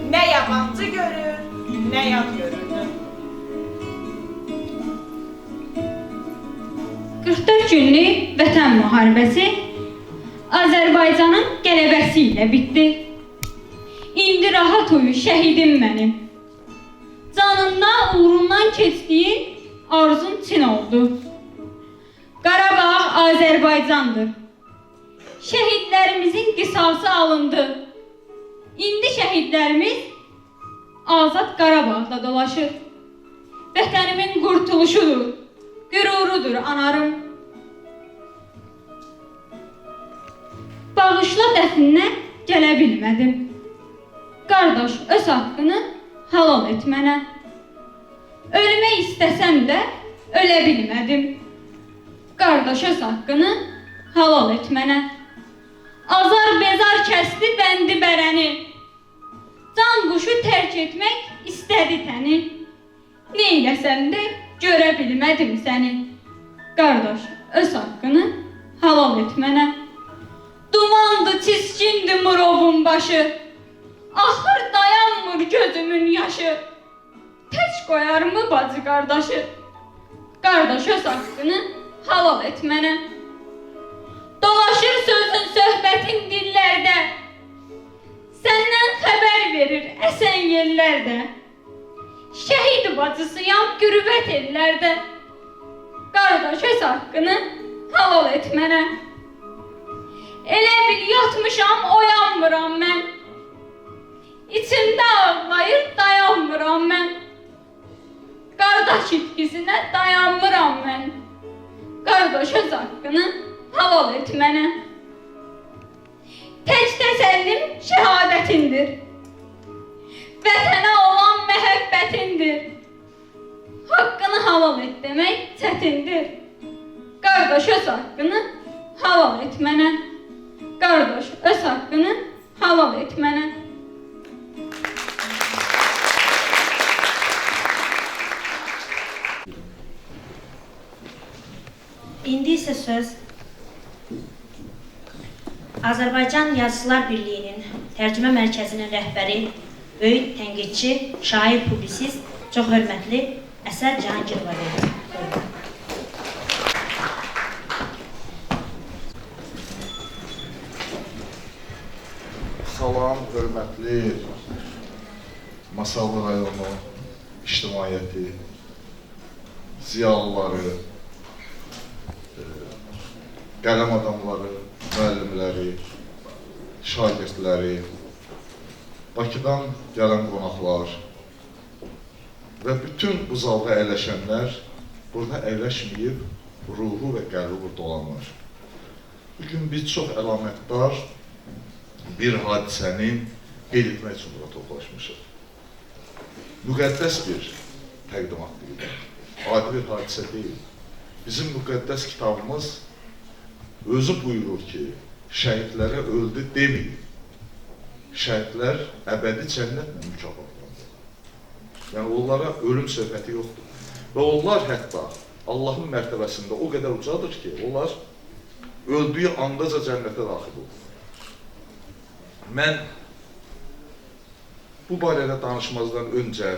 nə yabancı görür, nə yad görürdün. 44 günlük vətən müharibəsi Azərbaycanın qələbəsi ilə bitdi. İndi rahat uyu şəhidim mənim. Canımdan, uğrundan keçdiyin arzun Çin oldu. Qarabağ Azərbaycandır. Şəhidlərimizin qisası alındı. İndi şəhidlərimiz azad Qarabağda dolaşır. Vətənimin qurtuluşudur. qürurudur anarım. Bağışla dəfninə gələ bilmədim. Qardaş, öz haqqını halal et mənə. Ölmək istəsəm də ölə bilmədim. Qardaş, öz haqqını halal et mənə. Azar bezar kəsdi bəndi bərəni. Can quşu tərk etmək istədi təni. Neyləsəm də görə bilmədim səni. Qardaş, öz haqqını halal et mənə. Dumandı, çizgindi murovun başı. Axır dayanmır gözümün yaşı. Tək qoyar mı bacı qardaşı? Qardaş, öz haqqını halal et mənə. Dolaşır sözün, söhbətin dillərdə. Səndən xəbər verir əsən yerlərdə. Şəhid bacısıyam qürbət ellərdə. Qardaş, öz haqqını halal et mənə. Elə bil yatmışam, oyanmıram mən. İçimdə ağlayır, dayanmıram mən. Qardaş itkisinə dayanmıram mən. Qardaş, öz haqqını halal et mənə. Tək təsəllim şəhadətindir. Vətənə olan məhəbbətindir. Haqqını halal et demək çətindir. Qardaş, öz haqqını halal et mənə. Qardaş, öz haqqını halal et mənə. İndi isə söz Azərbaycan Yazıçılar Birliyinin Tərcümə Mərkəzinin rəhbəri, böyük tənqidçi, şair, publisist, çox hörmətli Əsəd Cahangirova verir. Salam, hörmətli Masallı rayonu ictimaiyyəti, ziyalıları, qələm adamları, müəllimləri, şagirdləri, Bakıdan gələn qonaqlar və bütün bu zalda əyləşənlər burada əyləşməyib, ruhu və qəlbi burada olanlar. Bugün biz çox əlamətdar bir hadisəni qeyd etmək üçün burada toplaşmışıq. Müqəddəs bir təqdimat deyil, adi bir hadisə deyil. Bizim müqəddəs kitabımız özü buyurur ki, şəhidlərə öldü deməyib. Şəhidlər əbədi cənnətlə mükafatlandı. Yəni, onlara ölüm söhbəti yoxdur. Və onlar hətta Allahın mərtəbəsində o qədər ucadır ki, onlar öldüyü andaca cənnətə daxil olur. Mən bu barədə danışmazdan öncə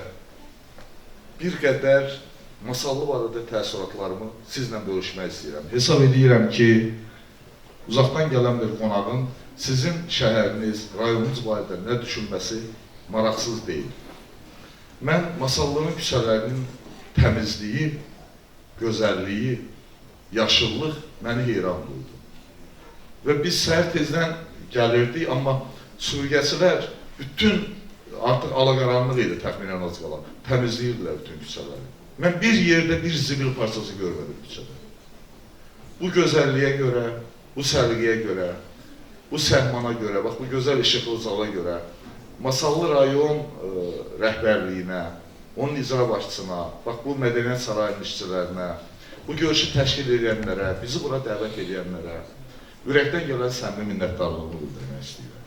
bir qədər Masallı barədə təəssüratlarımı sizlə bölüşmək istəyirəm. Hesab edirəm ki, uzaqdan gələn bir qonağın sizin şəhəriniz, rayonunuz barədə nə düşünməsi maraqsız deyil. Mən Masallının küçələrinin təmizliyi, gözəlliyi, yaşıllıq məni heyran qoydu. Və biz səhər tezdən gəlirdik, amma sürgəçilər bütün artıq alaqaranlıq idi təxminən az qala. Təmizləyirdilər bütün küçələri. Mən bir yerdə bir zibil parçası görmədim küçədə. Bu gözəlliyə görə, bu səliqəyə görə, bu səhmana görə, bax bu gözəl işıqlı zala görə, Masallı rayon rəhbərliyinə, onun icra başçısına, bax bu Mədəniyyət Sarayının işçilərinə, bu görüşü təşkil edənlərə, bizi bura dəvət edənlərə, ürəkdən gələn səmimi minnətdarlığımı bildirmək istəyirəm.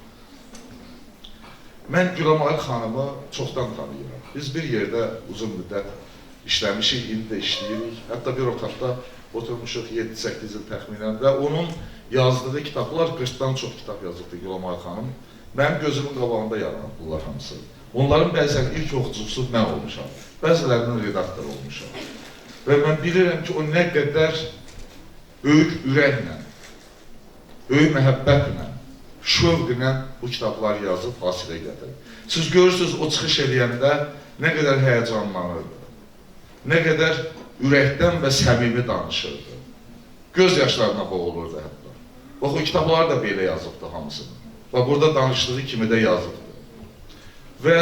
Mən Gülamayır xanımı çoxdan tanıyıram. Biz bir yerdə uzun müddət işləmişik, indi də işləyirik. Hətta bir otaqda oturmuşuq 7-8 il təxminən və onun yazdığı kitablar 40-dan çox kitab yazıbdı Gülamayır xanım. Mənim gözümün qabağında yaranıb bunlar hamısı. Onların bəzən ilk oxucusu mən olmuşam, bəzilərinin redaktor olmuşam. Və mən bilirəm ki, o nə qədər böyük ürəklə, böyük məhəbbətlə, şövqlə bu kitabları yazıb hasilə gətirir. Siz görürsünüz, o çıxış edəndə nə qədər həyəcanlanırdı, nə qədər ürəkdən və səmimi danışırdı. Göz yaşlarına boğulurdu hətta. Bax, o kitabları da belə yazıbdı hamısını. Və burada danışdığı kimi də yazıbdı. Və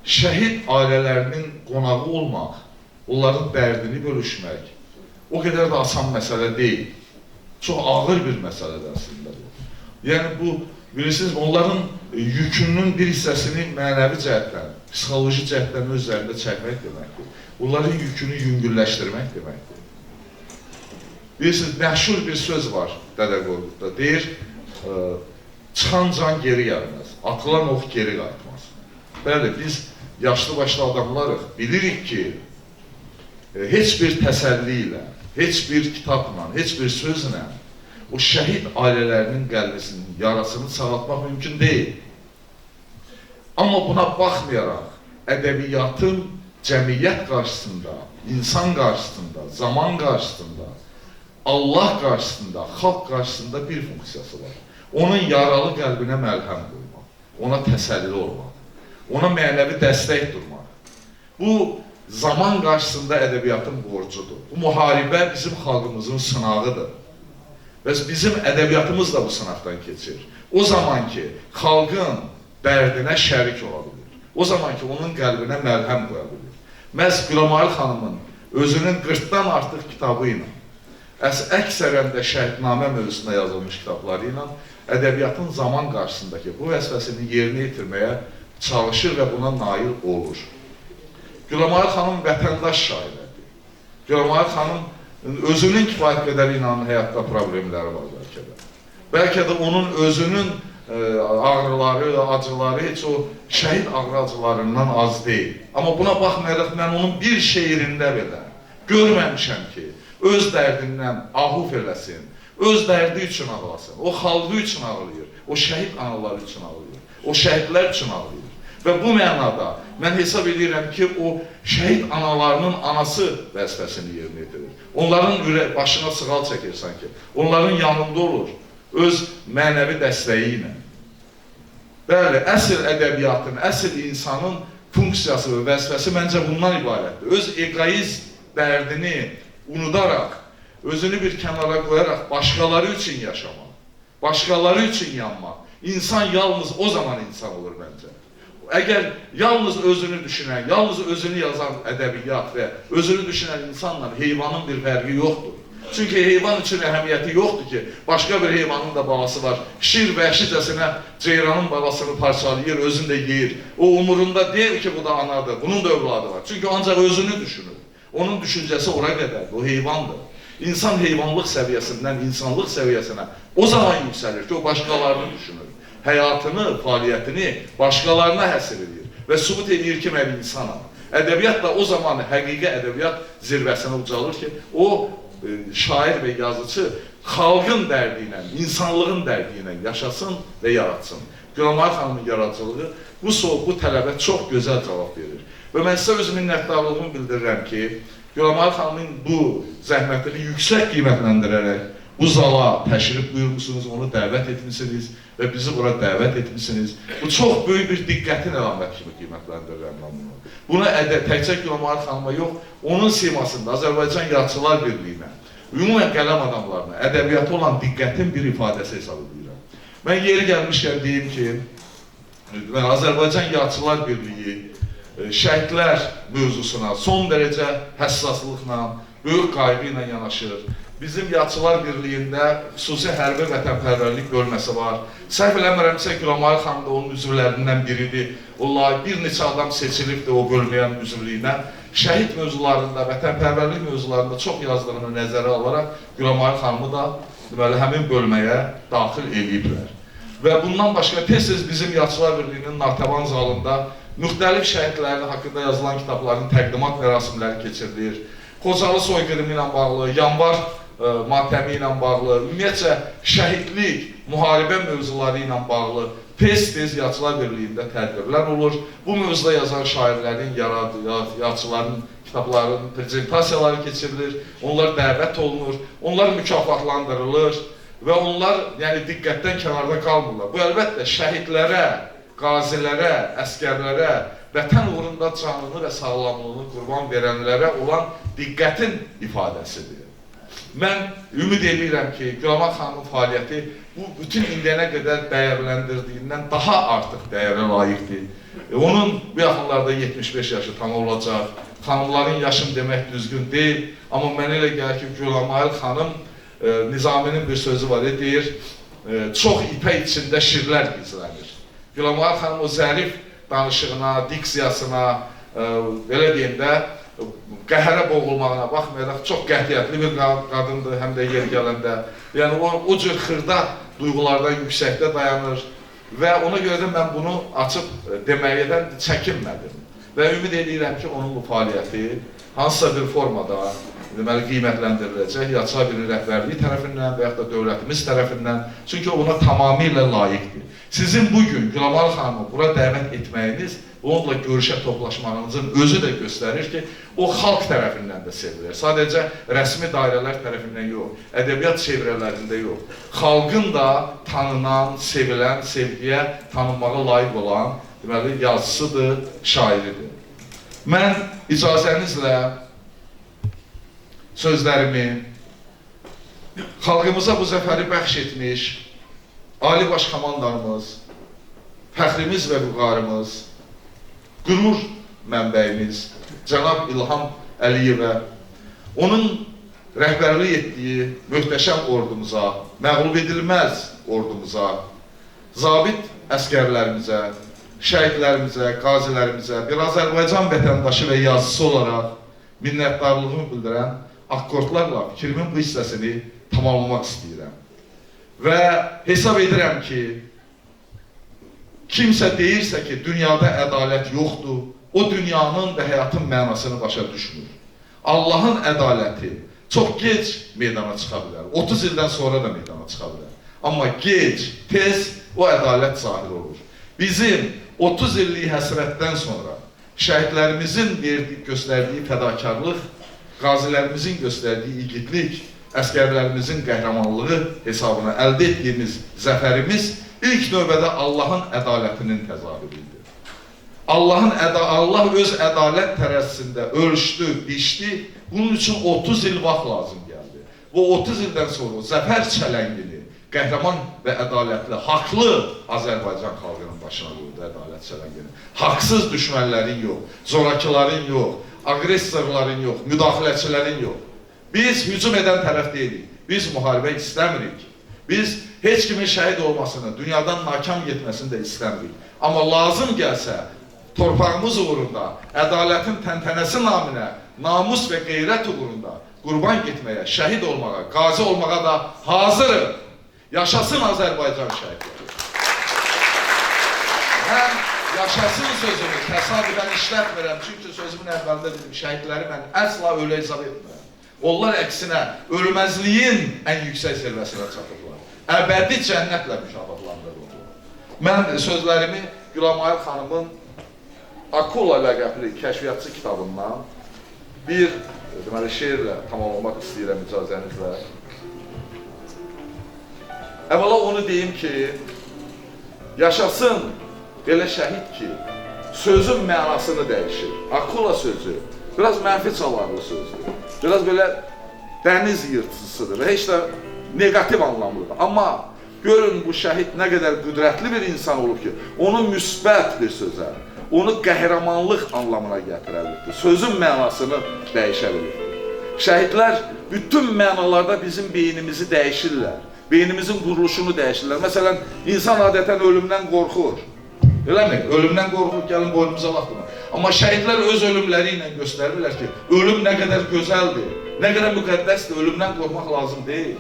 şəhid ailələrinin qonağı olmaq, onların dərdini bölüşmək, o qədər də asan məsələ deyil. Çox ağır bir məsələdir əslində bu. Yəni bu, bilirsiniz, onların yükünün bir hissəsini mənəvi cəhətdən, psixoloji cəhətdən öz üzərində çəkmək deməkdir. Onların yükünü yüngülləşdirmək deməkdir. Bilirsiniz, məşhur bir söz var Dədə Qorqudda, deyir, çıxan can geri gəlməz, atılan ox geri qayıtmaz. Bəli, biz yaşlı başlı adamlarıq, bilirik ki, heç bir təsəlli ilə, heç bir kitabla, heç bir sözlə o şəhid ailələrinin qəlbisinin yarasını sağaltmaq mümkün deyil. Amma buna baxmayaraq, ədəbiyyatın cəmiyyət qarşısında, insan qarşısında, zaman qarşısında, Allah qarşısında, xalq qarşısında bir funksiyası var. Onun yaralı qəlbinə məlhəm qoymaq, ona təsəlli olmaq, ona mənəvi dəstək durmaq. Bu, zaman qarşısında ədəbiyyatın borcudur. Bu müharibə bizim xalqımızın sınağıdır. Və bizim ədəbiyyatımız da bu sınaqdan keçir. O zaman ki, xalqın dərdinə şərik ola bilir. O zaman ki, onun qəlbinə məlhəm qoya bilir. Məhz Güləmayıl xanımın özünün 40-dan artıq kitabı ilə, əksərən də şəhidnamə mövzusunda yazılmış kitabları ilə ədəbiyyatın zaman qarşısındakı bu vəzifəsini yerinə yetirməyə çalışır və buna nail olur. Güləmayıl xanım vətəndaş şairədir. Güləmayıl xanım özünün kifayət qədər inanın həyatda problemləri var bəlkə də. Bəlkə də onun özünün ağrıları, acıları heç o şəhid ağrı-acılarından az deyil. Amma buna baxmayaraq mən onun bir şeirində belə görməmişəm ki, öz dərdindən ahuf eləsin, öz dərdi üçün ağlasın, o xalqı üçün ağlayır, o şəhid analar üçün ağlayır, o şəhidlər üçün ağlayır. Və bu mənada mən hesab edirəm ki, o şəhid analarının anası vəzifəsini yerinə yetirir. Onların başına sığal çəkir sanki, onların yanında olur, öz mənəvi dəstəyi ilə. Bəli, əsl ədəbiyyatın, əsl insanın funksiyası və vəzifəsi məncə bundan ibarətdir. Öz egoist dərdini unudaraq, özünü bir kənara qoyaraq başqaları üçün yaşamaq, başqaları üçün yanmaq. İnsan yalnız o zaman insan olur məncə. Əgər yalnız özünü düşünən, yalnız özünü yazan ədəbiyyat və özünü düşünən insanla heyvanın bir fərqi yoxdur. Çünki heyvan üçün əhəmiyyəti yoxdur ki, başqa bir heyvanın da balası var. Şir vəhşicəsinə ceyranın balasını parçalayır, özünü də yeyir. O umurunda deyil ki, bu da anadır, bunun da övladı var. Çünki ancaq özünü düşünür. Onun düşüncəsi ora qədərdir, o heyvandır. İnsan heyvanlıq səviyyəsindən insanlıq səviyyəsinə o zaman yüksəlir ki, o başqalarını düşünür. Həyatını, fəaliyyətini başqalarına həsr edir və sübut edir ki, mən insanam. Ədəbiyyat da o zaman həqiqi ədəbiyyat zirvəsinə ucalır ki, o şair və yazıcı xalqın dərdi ilə, insanlığın dərdi ilə yaşasın və yaratsın. Güləmayıl xanımın yaradıcılığı bu tələbə çox gözəl cavab verir. Və mən sizə öz minnətdarlığımı bildirirəm ki, Güləmayıl xanımın bu zəhmətini yüksək qiymətləndirərək bu zala təşrif buyurmuşsunuz, onu dəvət etmişsiniz və bizi bura dəvət etmişsiniz. Bu çox böyük bir diqqətin əlamət kimi qiymətləndirirəm mən bunu. Buna təkcə Güləmayıl xanıma yox, onun simasında Azərbaycan Yazıçılar Birliyinə, ümumən qələm adamlarına, ədəbiyyata olan diqqətin bir ifadəsi hesab edirəm. Mən yeri gəlmişkən deyim ki, Azərbaycan Yazıçılar Birliyi şəhidlər mövzusuna son dərəcə həssaslıqla, böyük qayğı ilə yanaşır. Bizim Yazıçılar Birliyində xüsusi hərbi vətənpərvərlik bölməsi var. Səhv eləmirəmsə, Güləmayıl xanım da onun üzvlərindən biridir. Bir neçə adam seçilibdir o bölməyə üzvlüyünə. Şəhid mövzularında, vətənpərvərlik mövzularında çox yazdığını nəzərə alaraq Güləmayıl xanımı da həmin bölməyə daxil ediblər. Və bundan başqa tez-tez bizim Yazıçılar Birliyinin Natəvan zalında müxtəlif şəhidlərin haqqında yazılan kitabların təqdimat mərasimləri keçirilir. Xocalı soyqırımı ilə bağlı, yanvar matəmi ilə bağlı, ümumiyyətcə şəhidlik, müharibə mövzuları ilə bağlı tez-tez Yazıçılar Birliyində tədbirlər olur. Bu mövzuda yazan şairlərin, yazıçıların kitablarının prezentasiyaları keçirilir, onlar dəvət olunur, onlar mükafatlandırılır və onlar diqqətdən kənarda qalmırlar. Bu əlbəttə şəhidlərə, qazilərə, əskərlərə, vətən uğrunda canını və sağlamlığını qurban verənlərə olan diqqətin ifadəsidir. Mən ümid edirəm ki, Gülamal xanımın fəaliyyəti bu bütün indiyənə qədər dəyərləndirdiyindən daha artıq dəyərə layiqdir. Onun bu yaxınlarda 75 yaşı tam olacaq. Xanımların yaşım demək düzgün deyil, amma mənə elə gəlir ki, Gülamal xanım Nizaminin bir sözü var, deyir, çox ipək içində şirlər gizlənir. Gülamal xanım o zərif danışığına, diksiyasına, belə deyim də, qəhərə boğulmağına baxmayaraq çox qətiyyətli bir qadındır, həm də yer gələndə. Yəni o cür xırda duyğulardan yüksəkdə dayanır və ona görə də mən bunu açıb deməkdən çəkinmədim. Və ümid edirəm ki, onun bu fəaliyyəti hansısa bir formada deməli qiymətləndiriləcək, ya Çayeli rəhbərliyi tərəfindən və yaxud da dövlətimiz tərəfindən, çünki ona tamamilə layiqdir. Sizin bugün Gülamal xanımı bura dəvət etməyiniz, onunla görüşə toplaşmağınızın özü də göstərir ki, o xalq tərəfindən də sevilir. Sadəcə rəsmi dairələr tərəfindən yox, ədəbiyyat çevrələrində yox. Xalqın da tanınan, sevilən, sevgiyə, tanınmağa layiq olan deməli, yazısıdır, şairidir. Mən icazənizlə sözlərimi xalqımıza bu zəfəri bəxş etmiş Ali Baş Komandanımız, fəxrimiz və vüqarımız, qürur mənbəyimiz Cənab İlham Əliyevə, onun rəhbərlik etdiyi möhtəşəm ordumuza, məğlub edilməz ordumuza, zabit əskərlərimizə, şəhidlərimizə, qazilərimizə, bir Azərbaycan vətəndaşı və yazısı olaraq minnətdarlığımı bildirən akkordlarla fikrimin bu hissəsini tamamlamaq istəyirəm. Və hesab edirəm ki, kimsə deyirsə ki, dünyada ədalət yoxdur, o dünyanın və həyatın mənasını başa düşmür. Allahın ədaləti çox gec meydana çıxa bilər, 30 ildən sonra da meydana çıxa bilər. Amma gec, tez o ədalət zahir olur. Bizim 30 illik həsrətdən sonra şəhidlərimizin göstərdiyi fədakarlıq, qazilərimizin göstərdiyi igidlik, əskərlərimizin qəhrəmanlığı hesabına əldə etdiyimiz zəfərimiz ilk növbədə Allahın ədalətinin təzahürüdür. Allah öz ədalət tərəzisində ölçdü, biçdi, bunun üçün 30 il vaxt lazım gəldi. Bu 30 ildən sonra zəfər çələngini qəhrəman və ədalətli, haqlı Azərbaycan xalqının başına qoydu ədalət çələngini. Haqsız düşmənlərin yox, zorakıların yox, agressorların yox, müdaxiləçilərin yox. Biz hücum edən tərəf deyilik, biz müharibə istəmirik. Biz heç kimin şəhid olmasını, dünyadan nakam getməsini də istəmirik. Amma lazım gəlsə, torpağımız uğrunda, ədalətin təntənəsi naminə, namus və qeyrət uğrunda qurban getməyə, şəhid olmağa, qazi olmağa da hazırıq. Yaşasın Azərbaycan şəhidləri. Mən yaşasın sözümü təsadüfən işlətmirəm, çünki sözümün əvvəlində dedim, şəhidləri mən əsla ölə hesab etmirəm. Onlar əksinə ölməzliyin ən yüksək zirvəsinə çatıblar. Əbədi cənnətlə mükafatlandırılırlar. Mən sözlərimi Gülamal xanımın Akula ləqəbli kəşfiyyatçı kitabından bir deməli, şeirlə tamamlamaq istəyirəm icazənizlə. Əvvəla onu deyim ki, yaşasın elə şəhid ki, sözün mənasını dəyişir. Akula sözü biraz mənfi çalarlı sözdür. Biraz belə dəniz yırtıcısıdır və heç də negativ anlamlıdır. Amma görün bu şəhid nə qədər qüdrətli bir insan olub ki, onu müsbət bir sözə, onu qəhrəmanlıq anlamına gətirə bilibdir. Sözün mənasını dəyişə bilibdir. Şəhidlər bütün mənalarda bizim beynimizi dəyişirlər. Beynimizin quruluşunu dəyişirlər. Məsələn, insan adətən ölümdən qorxur. Eləmi? Ölümdən qorxur, gəlin boynumuza baxdırma. Amma şəhidlər öz ölümləri ilə göstərirlər ki, ölüm nə qədər gözəldir, nə qədər müqəddəsdir, ölümdən qorxmaq lazım deyil.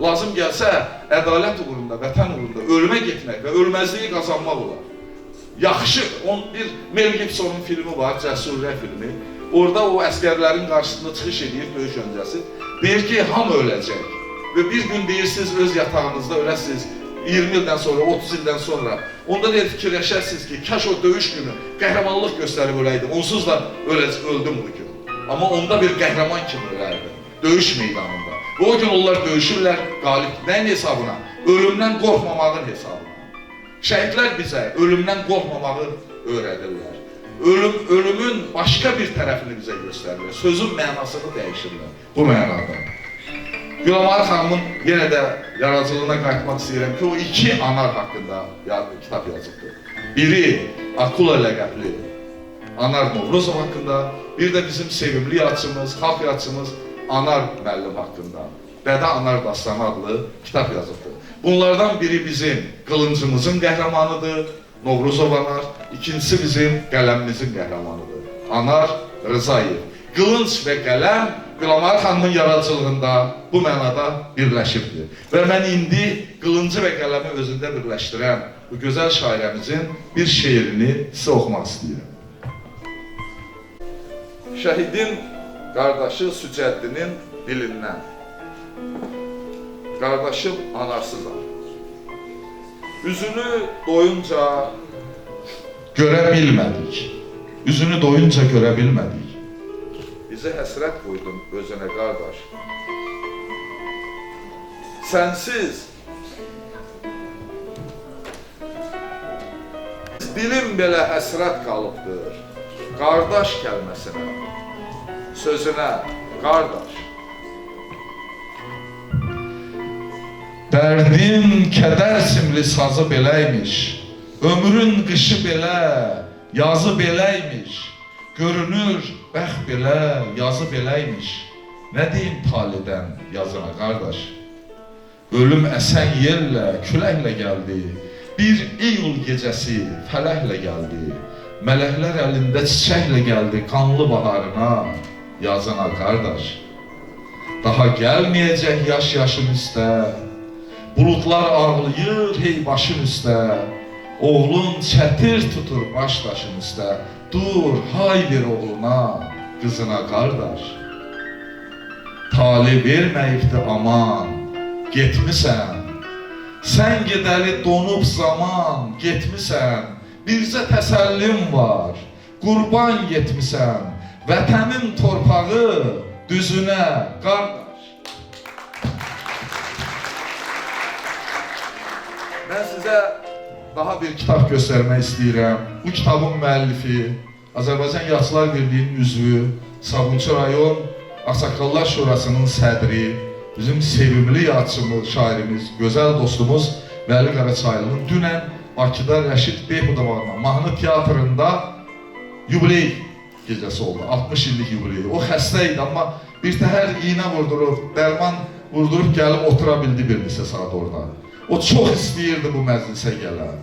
Lazım gəlsə, ədalət uğrunda, vətən uğrunda ölümə getmək və ölməzliyi qazanmaq olar. Yaxşı, bir Mel Gibsonun filmi var, Cəsuriyyə filmi. Orada o əskərlərin qarşısında çıxış edir, döyüş öncəsi. Deyir ki, hamı öləcək. Və bir gün deyirsiniz, öz yatağınızda öləsiniz, 20 ildən sonra, 30 ildən sonra. Onda deyir, fikirləşərsiniz ki, kaş o döyüş günü qəhrəmanlıq göstərib öləydi, onsuz da öldüm bu gün. Amma onda bir qəhrəman kimi ölərdi, döyüş meydanında. Və o gün onlar döyüşürlər, qalib. Nəyin hesabına? Ölümdən qorxmamağın hesabına. Şəhidlər bizə ölümdən qorxmamağı öyrədirlər. Ölümün başqa bir tərəfini bizə göstərirlər. Sözün mənasını dəyişirlər bu mənada. Gülamar xanımın yenə də yaradıcılığına qayıtmaq istəyirəm ki, o iki anar haqqında kitab yazıbdır. Biri Akula ləqəbli Anar Novruzov haqqında, bir də bizim sevimli yadçımız, xalq yadçımız Anar müəllim haqqında Dədə Anar Dastanı adlı kitab yazıbdır. Bunlardan biri bizim qılıncımızın qəhrəmanıdır, Novruzov Anar, ikincisi bizim qələmimizin qəhrəmanıdır, Anar Rızayev. Qılınc və qələm Gülamar xanımın yaradıcılığında bu mənada birləşibdir. Və mən indi qılıncı və qələmi özündə birləşdirən bu gözəl şairəmizin bir şeirini sizə oxumaq istəyirəm. Şəhidin qardaşı Sücəddinin dilindən. Qardaşım anarsızam. Üzünü doyunca görə bilmədik. Üzünü doyunca görə bilmədik. Bizə həsrət qoydun özünə qardaş. Sənsiz dilim belə həsrət qalıbdır. Qardaş kəlməsinə, sözünə, qardaş. Dərdim kədər simli sazı beləymiş, ömrün qışı belə, yazı beləymiş, görünür bəxt belə, yazı beləymiş. Nə deyim talidən yazına qardaş? Ölüm əsən yerlə, küləklə gəldi, bir iyul gecəsi fələklə gəldi. Mələklər əlində çiçəklə gəldi qanlı baharına, yazına qardaş. Daha gəlməyəcək yaş-yaşın üstə, buludlar ağlayır hey başın üstə, oğlun çətir tutur baş daşın üstə, dur, hay ver oğluna, qızına qardaş. Tali verməyibdi aman, getmisən, sən gedəli donub zaman, getmisən, bircə təsəllim var, qurban getmisən, vətənin torpağı düzünə, qardaş. Mən sizə daha bir kitab göstərmək istəyirəm. Bu kitabın müəllifi, Azərbaycan Yazıçılar Birliyinin üzvü, Sabunçu rayon Ağsaqqallar Şurasının sədri, bizim sevimli yazıçımız, şairimiz, gözəl dostumuz Vəli Qaraçaylı'nın dünən Bakıda Rəşid Beyhudavanın mahnı teatrında yubiley gecəsi oldu, 60 illik yubiley. O xəstə idi, amma bir təhər iğnə vurdurub, dərman vurdurub gəlib otura bildi bir neçə saat orada. O çox istəyirdi bu məclisə gələn.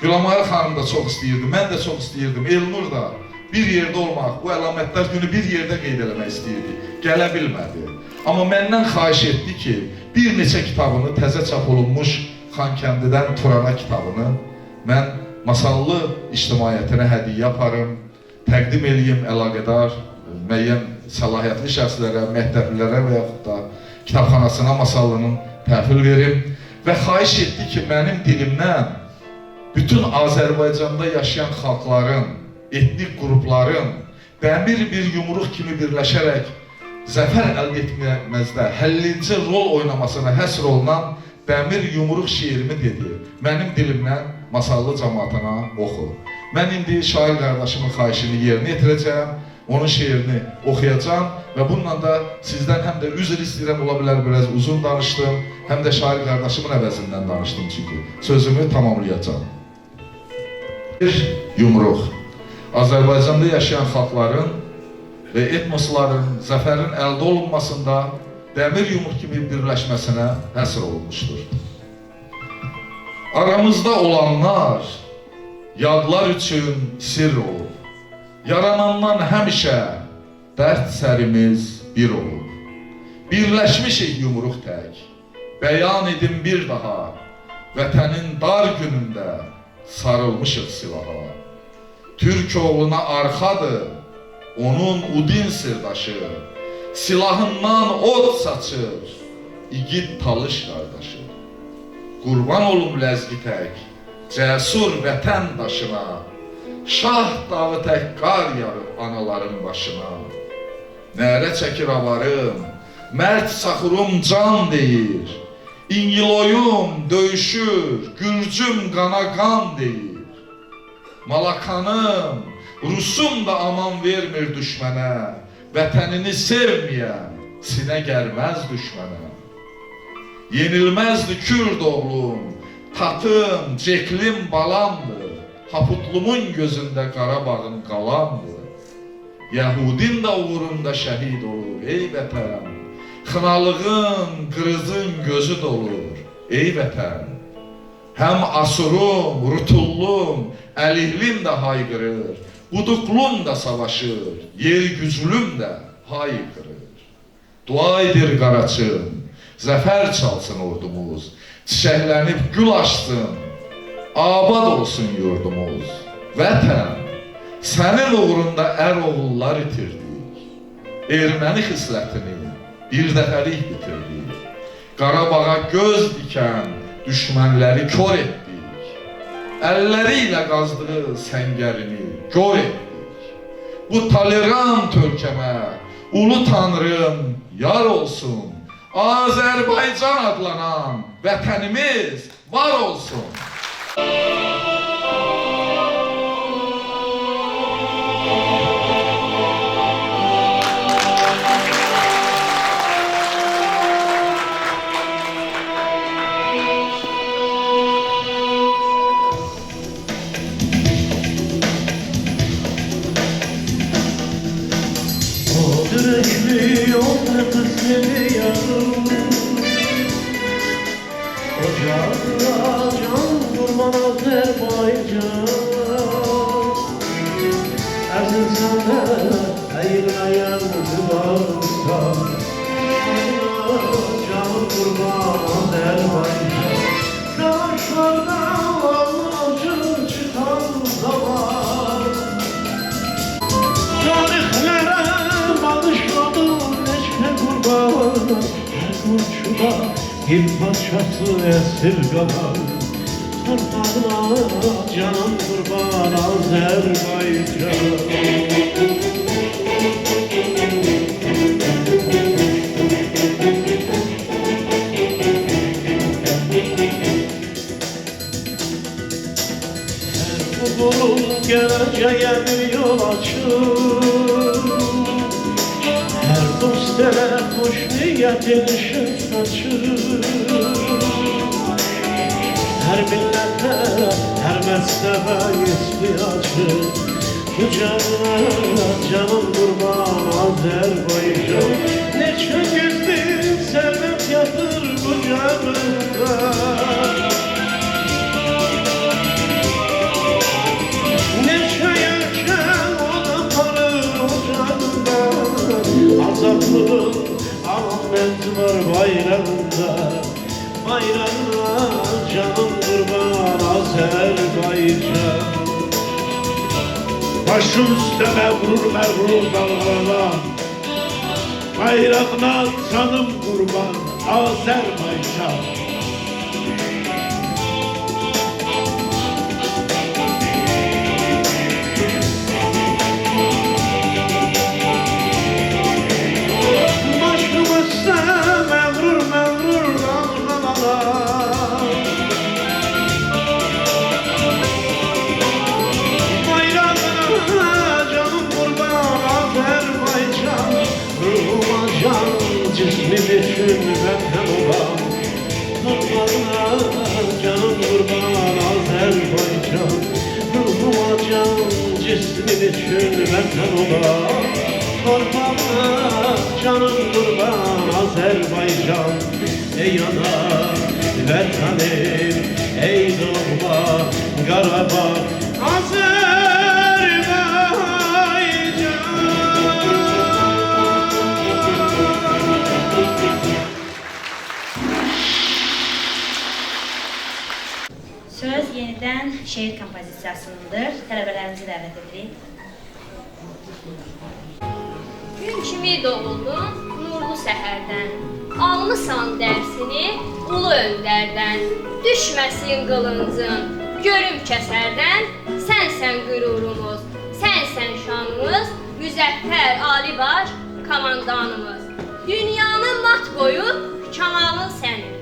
Gülamar xanım da çox istəyirdi, mən də çox istəyirdim, Elnur da bir yerdə olmaq, bu əlamətlər günü bir yerdə qeyd eləmək istəyirdi, gələ bilmədi. Amma məndən xahiş etdi ki, bir neçə kitabını, təzə çap olunmuş Xankəndidən Turana kitabını mən masallı ictimaiyyətinə hədiyyə yaparım, təqdim eləyim əlaqədar, müəyyən səlahiyyətli şəxslərə, məktəblilərə və yaxud da kitabxanasına masallının təhvil verim və xahiş etdi ki, mənim dilimdən bütün Azərbaycanda yaşayan xalqların, etnik qrupların dəmir bir yumruq kimi birləşərək zəfər əldə etməmizdə 50-ci rol oynamasına həsr olunan dəmir yumruq şeirimi dedi. Mənim dilimdən masallı cəmaatına oxu. Mən indi şair qardaşımın xahişini yerinə yetirəcəm, onun şeirini oxuyacam və bununla da sizdən həm də üzr istəyirəm, ola bilər biraz uzun danışdım, həm də şair qardaşımın əvəzindən danışdım çünki sözümü tamamlayacam. Bir yumruq. Azərbaycanda yaşayan xalqların və etnosların zəfərin əldə olunmasında dəmir yumruq kimi birləşməsinə həsr olunmuşdur. Aramızda olanlar yadlar üçün sirr olub. Yaranandan həmişə dərd sərimiz bir olub. Birləşmişik yumruq tək, bəyan edim bir daha, vətənin dar günündə sarılmışıq silaha. Türk oğluna arxadır, onun udin sirdaşı, silahından od saçır, igid talış qardaşı. Qurban olum ləzgi tək, cəsur vətən daşına, şah dağı tək qar yarıb anaların başına. Nərə çəkir avarım, mərd saxurum can deyir, İngiloyum döyüşür, gürcüm qana qan deyir. Malakanım, Rusum da aman vermir düşmənə, vətənini sevməyən sinə gərməz düşmənə. Yenilmezdi Kürd oğlum, Tatım, Ceklim balamdır. Haputlumun gözünde Qarabağın qalamdır. Yəhudin də uğrunda şəhid olur, ey vətən. Xınalığın, qırızın gözü dolur, ey vətən. Həm Asurum, Rutullum, Əlihlim də hayqırır, Quduqlum da savaşır, yer güclüm də hayqırır. Dua edir Qaraçım, zəfər çalsın ordumuz, çiçəklənib gül açsın, abad olsun yurdumuz. Vətən, sənin uğrunda oğullar itirdik, erməni xislətini bir dəfəlik bitirdik. Qarabağa göz dikən düşmənləri kör etdik, əlləri ilə qazdığı səngərini gör etdik. Bu tolerant ölkəmə ulu tanrım yar olsun, Azərbaycan adlanan vətənimiz var olsun. Yürekli yolda seni yarım Ocağa can kurban Azerbaycan Əzin sənə əyləyən duvarsan Can kurban Azerbaycan Savaşlardan anlaşır çıkan zaman Tarixlərə Alışmadım neçə qurban Hər qurşuda bir parçası əsir qalan Torpağına canım qurban Azərbaycan Hər uğurun gələcəyə bir yol açır Dost elə xoş niyyətin işıq saçır Hər millətə, hər məzhəbə ihtiyacı Bu cənnət canım qurban Azərbaycan Neçə gizli sərvət yatır bu cənnətdə Neçə yelkən ona parır o cənnətdə Azatlığın Ahmet var bayrağında Bayrağına canım kurban Azerbaycan Başı üstə məğrur dalğalan Bayrağına canım kurban Azerbaycan Cismin için vətən olan Torpağına canım qurban Azərbaycan Ruhuma can cismin için vətən olan Torpağına canım qurban Azərbaycan Ey ana vətənim, ey doğma Qarabağ Söz yenidən şeir kompozisiyasınındır. Tələbələrimizi dəvət edirik. Gün kimi doğuldun nurlu səhərdən, almısan dərsini ulu öndərdən. Düşməsin qılıncın, görüm kəsərdən, sənsən qürurumuz, sənsən şanımız, müzəffər alibaş komandanımız. Dünyanı mat qoyub kamalın sənin,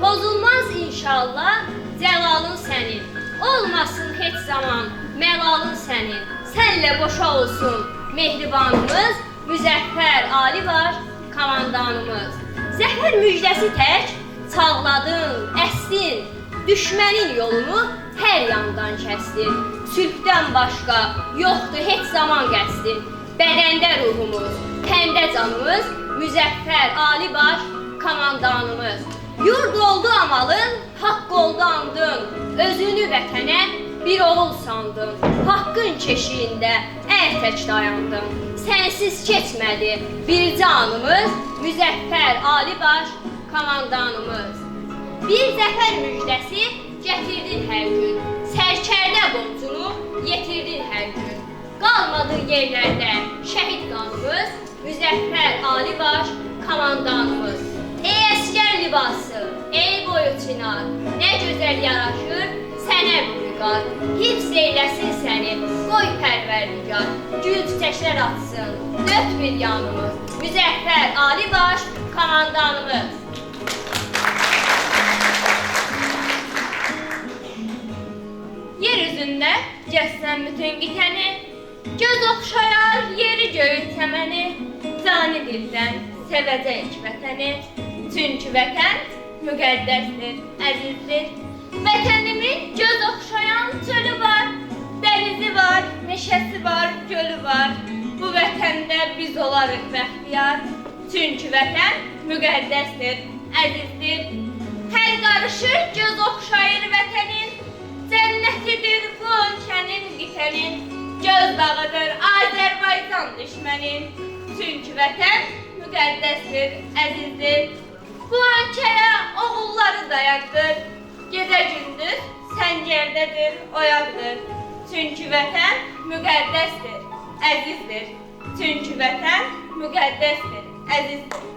pozulmaz inşallah cəlalın sənin, olmasın heç zaman məlalın sənin, sənlə boşa olsun mehribanımız, müzəffər alibaş komandanımız. Zəfər müjdəsi tək çağladın, əsdin, düşmənin yolunu hər yandan kəsdin. Sülhdən başqa yoxdur heç zaman qəsdin. Bədəndə ruhumuz, təndə canımız, müzəffər Ali Baş komandanımız. Yurd oldu amalın, haqq oldu andın, özünü vətənə bir oğul sandın. Haqqın keşiyində ər tək dayandın. Sənsiz keçmədi bir canımız, müzəffər Ali Baş komandanımız. Bir zəfər müjdəsi gətirdin hər gün, sərkərdə borcunu yetirdin hər gün. Qalmadı yerlərdə şəhid qanımız, müzəffər Ali Baş komandanımız. Ey əskər libası, ey boyu çınar, nə gözəl yaraşır sənə bu vüqar. Hifz eyləsin səni, qoy pərverdigar, gül çiçəklər atsın, dörd bir yanımız, müzəffər Ali Baş komandanımız. Yer üzündə gəzsən bütün qitəni, göz oxşayar yeri göyün təməni, cani dildən sevəcək vətəni. Çünki vətən müqəddəsdir, əzizdir. Vətənimin göz oxşayan çölü var, dənizi var, meşəsi var, gölü var. Bu vətəndə biz olarıq bəxtiyar. Çünki vətən müqəddəsdir, əzizdir. Hər qarışır göz oxşayır vətənin, cənnətidir bu ölkənin qitənin. Göz dağıdır Azərbaycan düşmənin. Çünki vətən müqəddəsdir, əzizdir. Bu ölkəyə oğulları dayaqdır. Gecə gündüz səngərdədir, oyaqdır. Çünki vətən müqəddəsdir, əzizdir. Çünki vətən müqəddəsdir, əzizdir.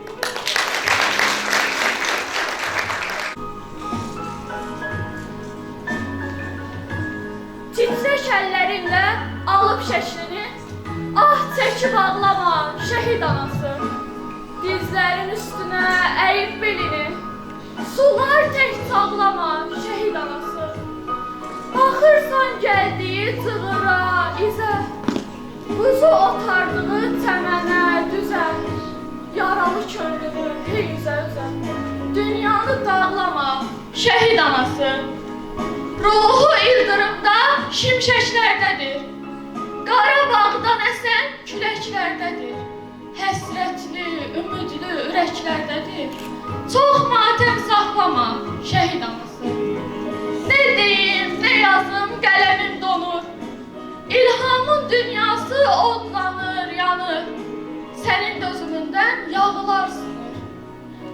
Titrək əllərinlə alıb şəklini, ah çəkib ağlama şəhid anası. Dizlərin üstünə əyib belini, sular tək çağlama şəhid anası. Baxırsan gəldiyi cığıra, izə, quzu otardığı çəmənə, düzə. Yaralı könlünü hey üzə-üzə, dünyanı dağlama şəhid anası. Ruhu ildırımda şimşəklərdədir, Qarabağdan əsən küləklərdədir. Həsrətli, ümidli ürəklərdədir. Çox matəm saxlama şəhid anası. Ne deyim, ne yazım, qələmim donur. İlhamın dünyası odlanır, yanır. Sənin dözümündən yağlar sınır.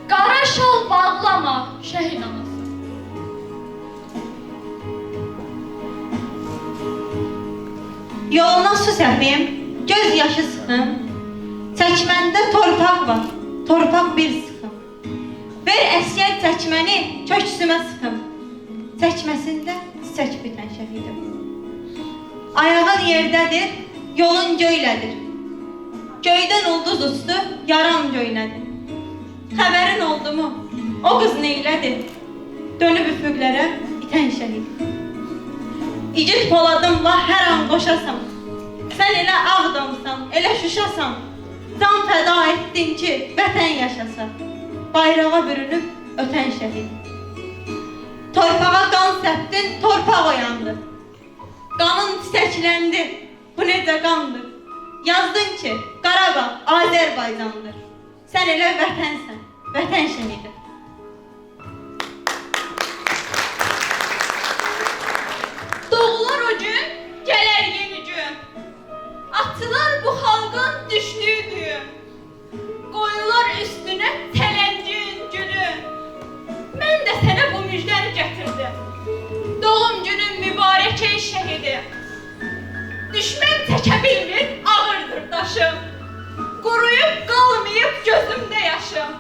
Qara şal bağlama şəhid anası. Yoluna su səpim, göz yaşı sıxım. Çəkməndə torpaq var, torpaq bir sıxım. Ver əsgər çəkməni, köksümə sıxım. Çəkməsində çiçək bitən şəhidim. Ayağın yerdədir, yolun göylədir. Göydən ulduz uçdu, yaran göynədir. Xəbərin oldu mu? O qız neylədir? Dönüb üfüqlərə itən şəhid. İgid poladımla hər an qoşasan. Sən elə Ağdamsan, elə Şuşasan. Can fəda etdin ki, vətən yaşasa. Bayrağa bürünüb ötən şəhid. Torpağa qan səpdin, torpaq oyandı. Qanın çiçəkləndi, bu necə qandır. Yazdın ki, Qarabağ Azərbaycandır. Sən elə vətənsən, vətən şəhidi. Doğular o gün, gələr yeni gün. Atılar bu xalqın düşdüyü düyün. Qoyular üstünə tələncin gülün. Mən də sənə bu müjdəni gətirdim. Doğum günün mübarək ey şəhidi. Düşmən çəkə bilmir, ağırdır daşım. Quruyub qalmayıb gözümdə yaşım.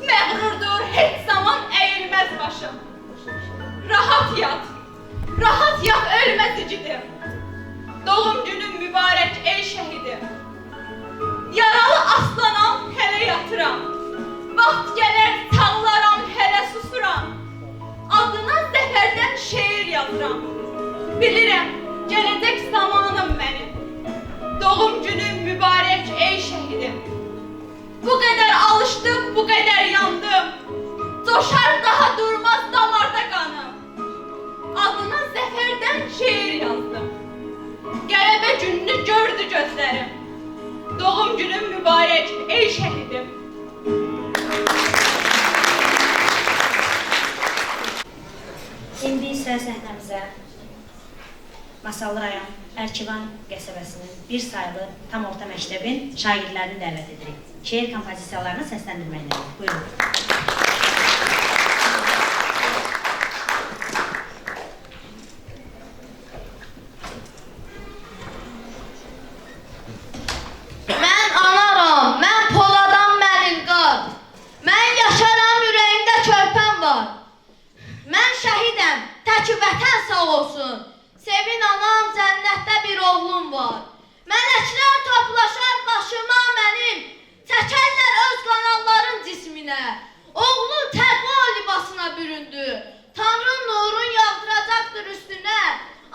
Məğrurdur, heç zaman əyilməz başım. Rahat yat, rahat yat, ölməz igidim. Doğum günün mübarək ey şəhidim. Yaralı aslanam, hələ yatıram. Vaxt gələr, tağlaram, hələ susuram. Adına zəfərdən şeir yazıram. Bilirəm, gələcək zamanım mənim. Doğum günün mübarək ey şəhidim. Bu qədər alışdım, bu qədər yandım. coşar daha durmaz damarda qanım. Adına zəfərdən şeir yazdım. Qələbə gününü gördü gözlərim. Doğum günün mübarək ey şəhidim. İndi isə səhnəmizə Masallı rayon Ərkivan qəsəbəsinin bir saylı tam orta məktəbin şagirdlərini dəvət edirik. Şeir kompozisiyalarını səsləndirməklə. Buyurun. Mən anaram, mən Poladam Məlinqar. Mən yaşaram, ürəyimdə körpəm var. Mən şəhidəm, tək vətən sağ olsun. Sevin anam, cənnətdə bir oğlum var. Mələklər toplaşar başıma mənim, çəkərlər öz qanalların cisminə. Oğlun təqva libasına büründü, Tanrın nurun yağdıracaqdır üstünə.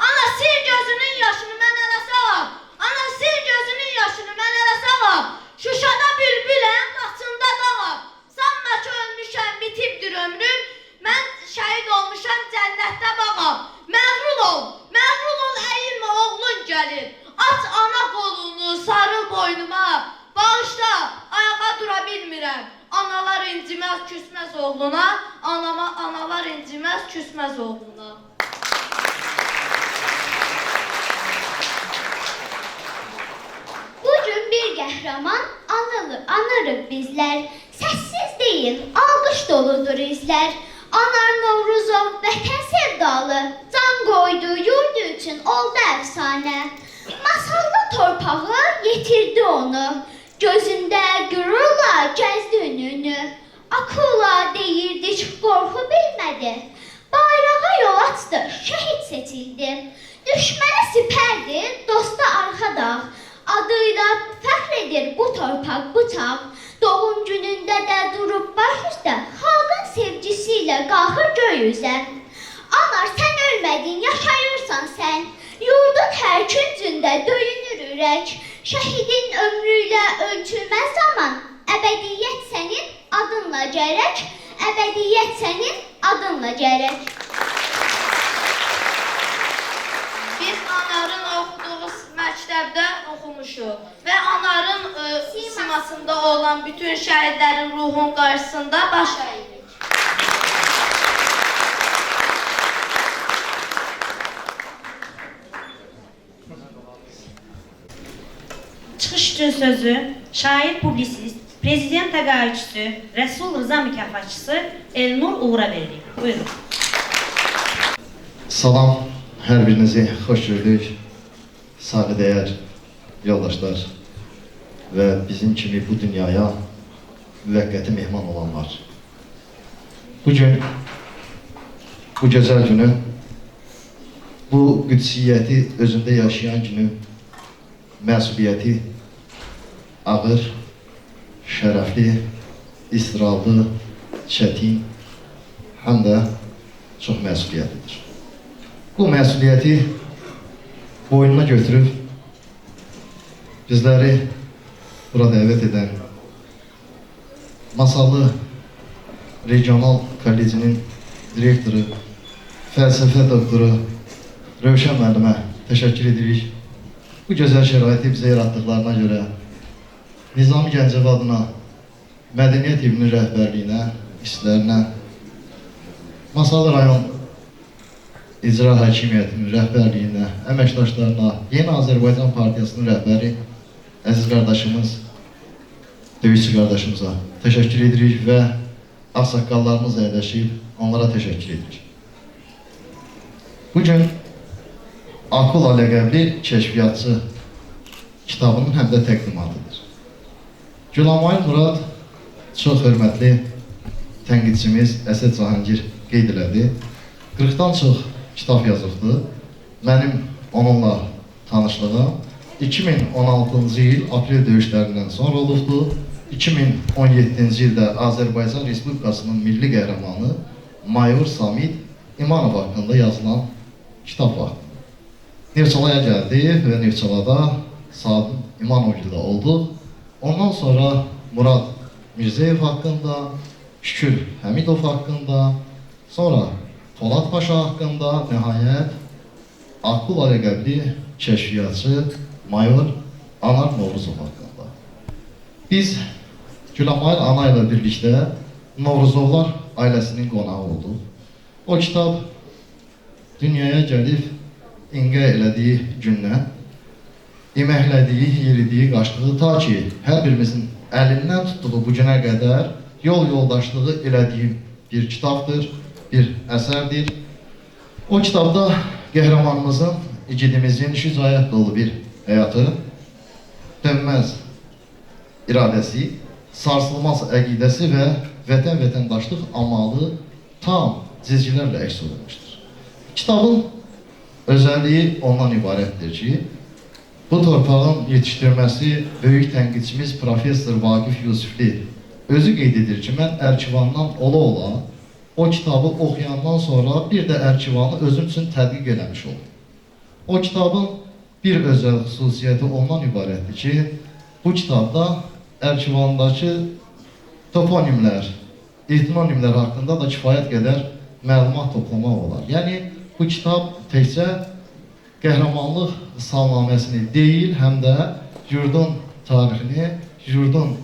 Ana sil gözünün yaşını mən ələ sağam, ana sil gözünün yaşını mən ələ sağam. Şuşada bülbüləm, Laçında dağam. Sanma ki ölmüşəm, bitibdir ömrüm. Mən şəhid olmuşam, cənnətdə bağam. Məğrur ol əyilmə oğlun gəlir. Aç ana qolunu, sarıl boynuma. Bağışla, ayağa dura bilmirəm. Analar inciməz, küsməz oğluna. Analar inciməz, küsməz oğluna. Bugün bir qəhrəman anırıq bizlər. Səssiz deyil, alqış doludur izlər. Anar Novruzov vətən sevdalı, can qoydu yurdu üçün oldu əfsanə. Masallı torpağı yetirdi onu, gözündə qürurla gəzdi önünü. Akula deyirdik, qorxu bilmədi, bayrağa yol açdı, şəhid seçildi. Düşmənə sipərdi, dosta arxa dağ, adıyla fəxr edir bu torpaq, bu çağ. Doğum günündə də durub baş üstə, xalqın sevgisiyle qalxır göy üzə. Anar sən ölmədin, yaşayırsan sən, yurdun hər küncündə döyünür ürək. Şəhidin ömrüyle ölçülməz zaman, əbədiyyət sənin adınla gərək, əbədiyyət sənin adınla gərək. Biz Anarın oxuduğu məktəbdə oxumuşuq və Anarın simasında olan bütün şəhidlərin ruhun qarşısında baş əyirik. Çıxış üçün sözü şair, publisist, prezident təqaüdçüsü, Rəsul Rıza mükafatçısı Elnur Uğur'a veririk. Buyurun. Salam, hər birinizi xoş gördük. Saygıdeğer yoldaşlar və bizim kimi bu dünyaya müvəqqəti mehman olanlar. Bugün, bu gözəl günü, bu qüdsiyyəti özündə yaşayan günü, məsuliyyəti ağır, şərəfli, istirarlı, çətin, həm də çox məsuliyyətlidir. Bu məsuliyyəti boynuna götürüb bizləri bura dəvət edən Masallı Regional Kollecinin direktoru, fəlsəfə doktoru Rövşən müəllimə təşəkkür edirik. Bu gözəl şəraiti bizə yaratdıqlarına görə Nizami Gəncəvi adına Mədəniyyət evinin rəhbərliyinə, işçilərinə, Masallı rayon İcra Hakimiyyətinin rəhbərliyinə, əməkdaşlarına, Yeni Azərbaycan Partiyasının rəhbəri, əziz qardaşımız, döyüşçü qardaşımıza təşəkkür edirik və ağsaqqallarımız əyləşib, onlara təşəkkür edirik. Bugün Akula ləqəbli kəşfiyyatçı kitabının həm də təqdimatıdır. Gülamayın Murad çox hörmətli tənqidçimiz Əsəd Cahangir qeyd elədi. 40-dan çox kitab yazıbdır. Mənim onunla tanışlığım 2016-cı il aprel döyüşlərindən sonra olubdur. 2017-ci ildə Azərbaycan Respublikasının milli qəhrəmanı Mayor Samid İmanov haqqında yazılan kitab var. Neftçalaya gəldi və Neftçalada Sadim İmanov ilə olduq. Ondan sonra Murad Mirzəyev haqqında, Şükür Həmidov haqqında, sonra Polad Paşa haqqında, nəhayət Akula ləqəbli kəşfiyyatçı mayor Anar Novruzov haqqında. Biz Gülamayıl ana ilə birlikdə Novruzovlar ailəsinin qonağı olduq. O kitab dünyaya gəlib ingə elədiyi gündən eməklədiyi, yeridiyi, qaçdığı ta ki, hər birimizin əlindən tutduğu bu günə qədər yol yoldaşlığı elədiyi bir kitabdır, bir əsərdir. O kitabda qəhrəmanımızın, igidimizin şücaət dolu bir həyatı, dönməz iradəsi, sarsılmaz əqidəsi və vətəndaşlıq amalı tam cizgilərlə əks olunmuşdur. Kitabın özəlliyi ondan ibarətdir ki, bu torpağın yetişdirməsi böyük tənqidçimiz Profesör Vaqif Yusifli özü qeyd edir ki, mən Ərkivandan ola-ola o kitabı oxuyandan sonra bir də Ərkivanı özüm üçün tədqiq eləmiş oldum. O kitabın bir özəl xüsusiyyəti ondan ibarətdir ki, bu kitabda Ərkivandakı toponimlər, etnonimlər haqqında da kifayət qədər məlumat toplamaq olar. Yəni, bu kitab təkcə qəhrəmanlıq salnaməsini deyil, həm də yurdun tarixini, yurdun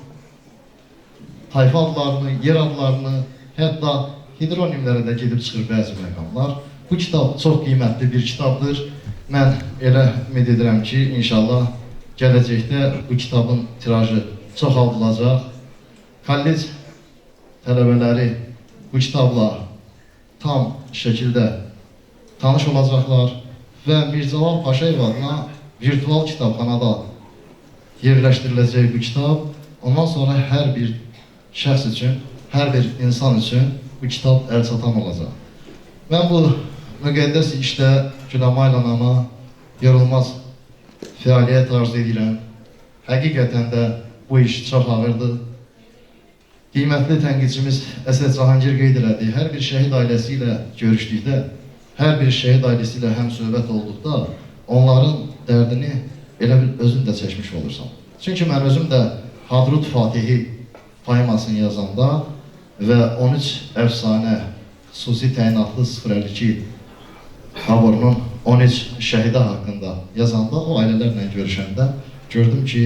tayfa adlarını, yer adlarını, hətta hidronimlərə də gedib çıxır bəzi məqamlar. Bu kitab çox qiymətli bir kitabdır. Mən elə ümid edirəm ki, inşallah gələcəkdə bu kitabın tirajı çoxaldılacaq. Kollec tələbələri bu kitabla tam şəkildə tanış olacaqlar və Mirzəlal Paşayev adına virtual kitabxanada yerləşdiriləcək bu kitab, ondan sonra hər bir şəxs üçün, hər bir insan üçün bu kitab əlçatan olacaq. Mən bu müqəddəs işdə Gülamayla ana yorulmaz fəaliyyət arzu edirəm. Həqiqətən də bu iş çox ağırdır. Qiymətli tənqidçimiz Əsəd Cahangir qeyd elədi, hər bir şəhid ailəsi ilə görüşdükdə, hər bir şəhid ailəsi ilə həm söhbət olduqda, onların dərdini elə bil özün də çəkmiş olursan. Çünki mən özüm də Hadrut Fatihi poemasını yazanda və 13 əfsanə xüsusi təyinatlı 052 taborunun 13 şəhidə haqqında yazanda, o ailələrlə görüşəndə gördüm ki,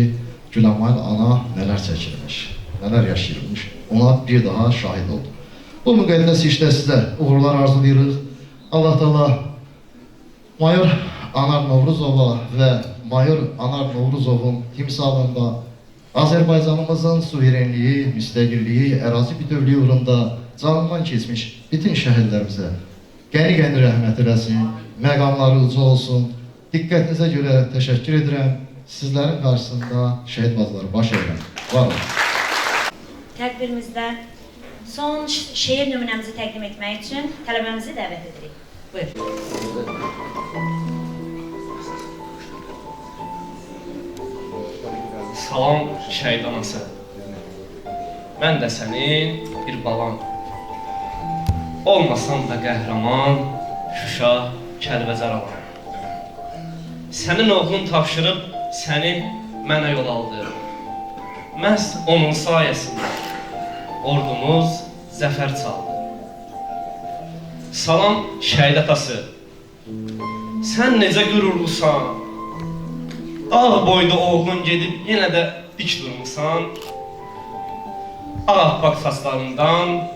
Gülamayıl ana nələr çəkilmiş, nələr yaşayırmış. Ona bir daha şahid oldum. Bu müqəddəs işdə sizə uğurlar arzulayırıq. Allah Teala Mayor Anar Novruzova və Mayor Anar Novruzovun timsalında Azərbaycanımızın suverenliyi, müstəqilliyi, ərazi bütövlüyü uğrunda canından keçmiş bütün şəhidlərimizə qəni-qəni rəhmət eləsin, məqamları uca olsun. Diqqətinizə görə təşəkkür edirəm. Sizlərin qarşısında şəhid bacıları baş edirəm. Var olun. Tədbirimizdə son şeir nümunəmizi təqdim etmək üçün tələbəmizi dəvət edirik. Buyur. Salam şəhid anası. Mən də sənin bir balan. Olmasan da qəhrəman, Şuşa, Kəlbəcər alan. Sənin oğlun tapşırıb səni mənə yol aldı. Məhz onun sayəsində ordumuz zəfər çaldı. Salam şəhid atası. Sən necə qürurlusan? Dağ boyda oğlun gedib yenə də dik durmusan. Ağappaq saçlarından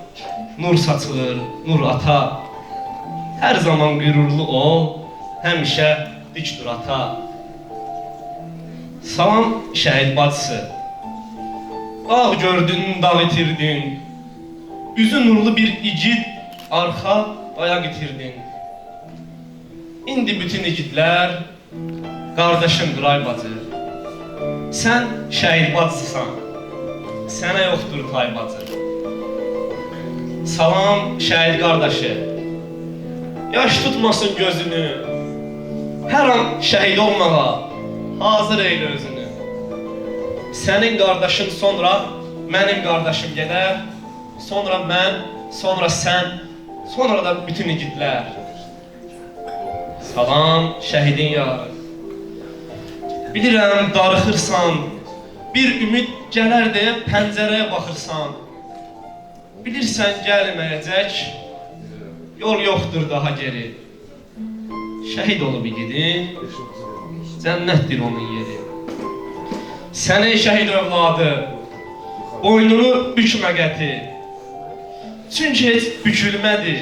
nur saçılır, nur ata. Hər zaman qürurlu ol, həmişə dik dur ata. Salam şəhid bacısı. Dağ gördün, dağ itirdin. Üzü nurlu bir igid, arxa ayaq itirdin. İndi bütün igidlər qardaşımdır ay bacı. Sən şəhid bacısısan. Sənə yoxdur tay bacı. Salam şəhid qardaşı. Yaş tutmasın gözünü. Hər an şəhid olmağa hazır eylə özünü. Sənin qardaşın sonra mənim qardaşım gedər. Sonra mən, sonra sən, sonra da bütün igidlər. Salam şəhidin yarı. Bilirəm darıxırsan, bir ümid gələr deyə pəncərəyə baxırsan. Bilirsən gəlməyəcək, yol yoxdur daha geri. Şəhid olub igidin, cənnətdir onun yeri. Səni şəhid övladı, boynunu bükmə qəti. Çünki heç bükülmədi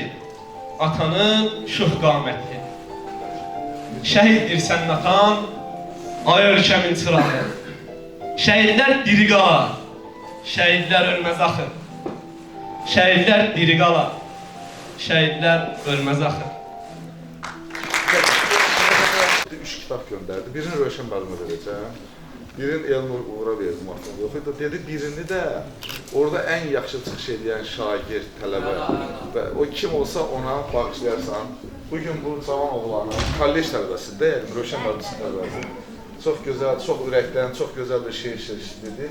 atanın şux qaməti. Şəhiddir sənin atan, ay ölkəmin çırağı. Şəhidlər diri qalar, şəhidlər ölməz axı. Şəhidlər diri qalar, şəhidlər ölməz axı. 3 kitab göndərdi. Birini Rövşən müəllimə verəcəm. Birini Elnur Uğur'a verdim artıq. Yox idi. Dedi birini də orada ən yaxşı çıxış edən şagird, tələbə və o kim olsa ona bağışlayarsan. Bugün bu cavan oğlanın kollec tələbəsidir, yəni Rövşən müəlliməsinin tələbəsi. Çox gözəl, çox ürəkdən, çox gözəl bir şeir dedi.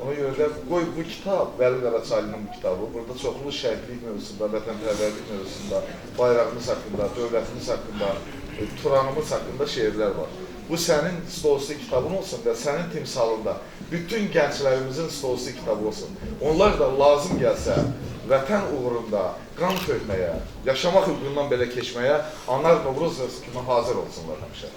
Ona görə də qoy bu kitab, Vəli Qaraçaylının bu kitabı, burada çoxlu şəhidlik mövzusunda, vətənpərvərlik mövzusunda, bayrağımız haqqında, dövlətimiz haqqında, Turanımız haqqında şeirlər var. Bu sənin stolüstü kitabın olsun və sənin timsalında bütün gənclərimizin stolüstü kitabı olsun. Onlar da lazım gəlsə, vətən uğrunda qan tökməyə, yaşamaq hüququndan belə keçməyə, Anar Novruzov kimi hazır olsunlar həmişə.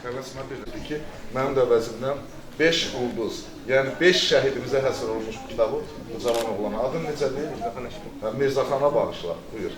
Həvəsimə bildirdi ki, mənim də vəzimdən 5 ulduz, yəni 5 şəhidimizə həsr olmuş bu kitabı bu cavan oğlana. Adın necədir? Mirzəxana bağışla. Buyur.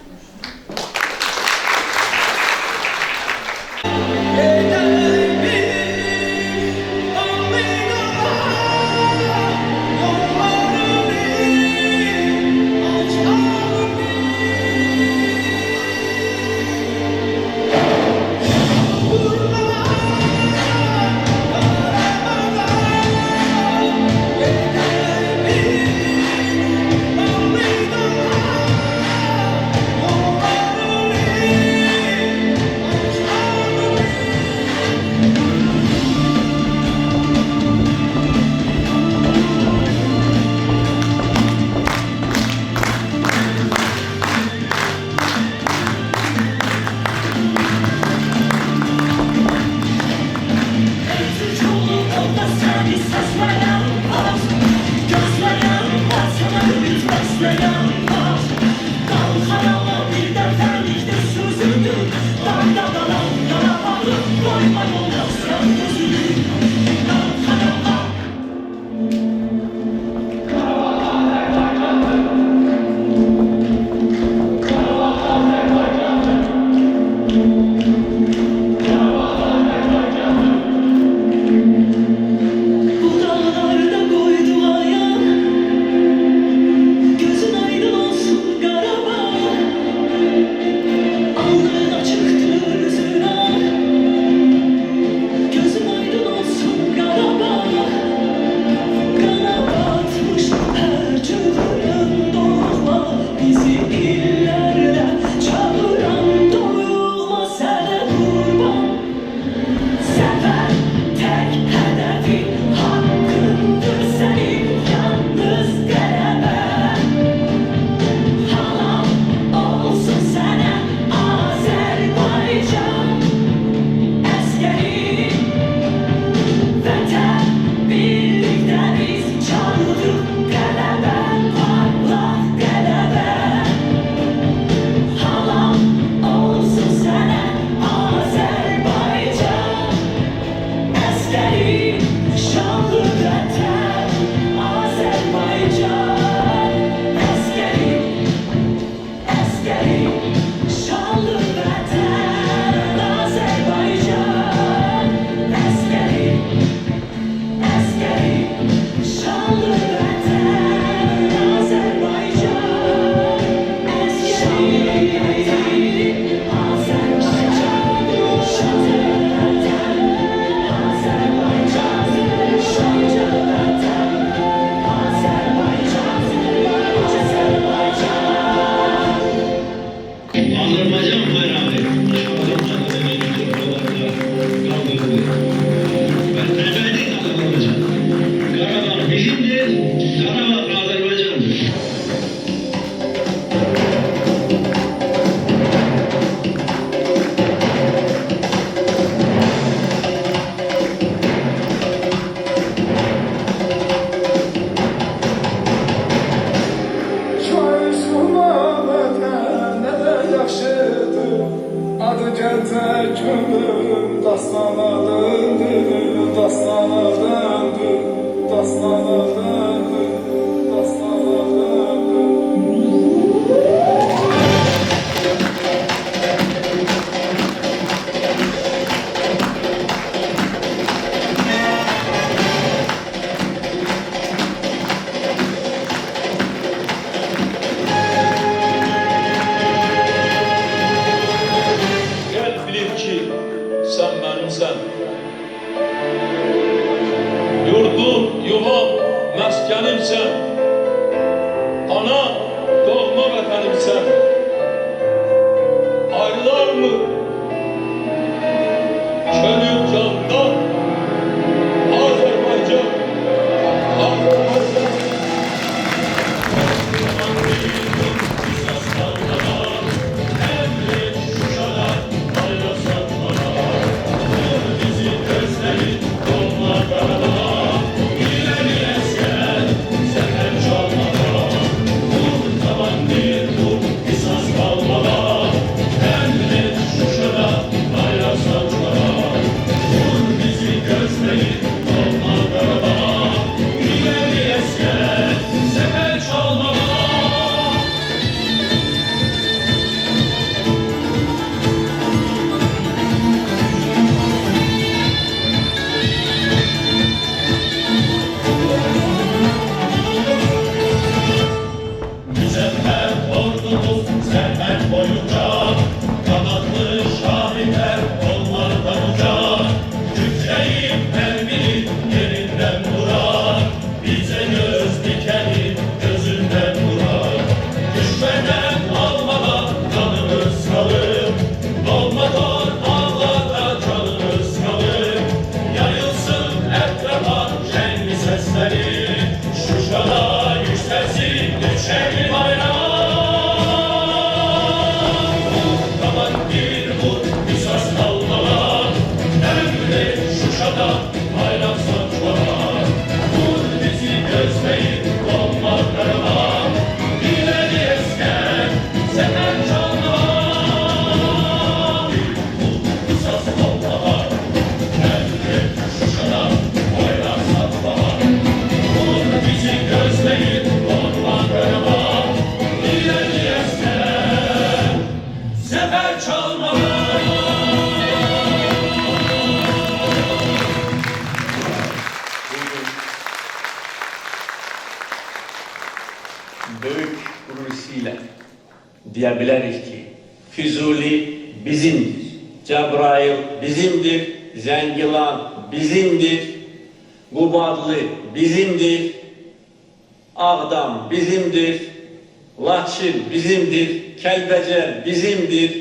gecə könlüm dastana döndü, dastana döndü, dastana döndü, dastana döndü. Gel bilin ki sen benimsen. Yurdum, yuvam, meskenimsen. Ana, doğma vətənimsən. Ayrılar mı? Könül candan. Azerbaycan, Azerbaycan. Büyük gururuyla diyebiliriz ki Füzuli bizimdir, Cebrail bizimdir, Zengilan bizimdir, Qubadlı bizimdir, Ağdam bizimdir, Laçın bizimdir, Kəlbəcər bizimdir,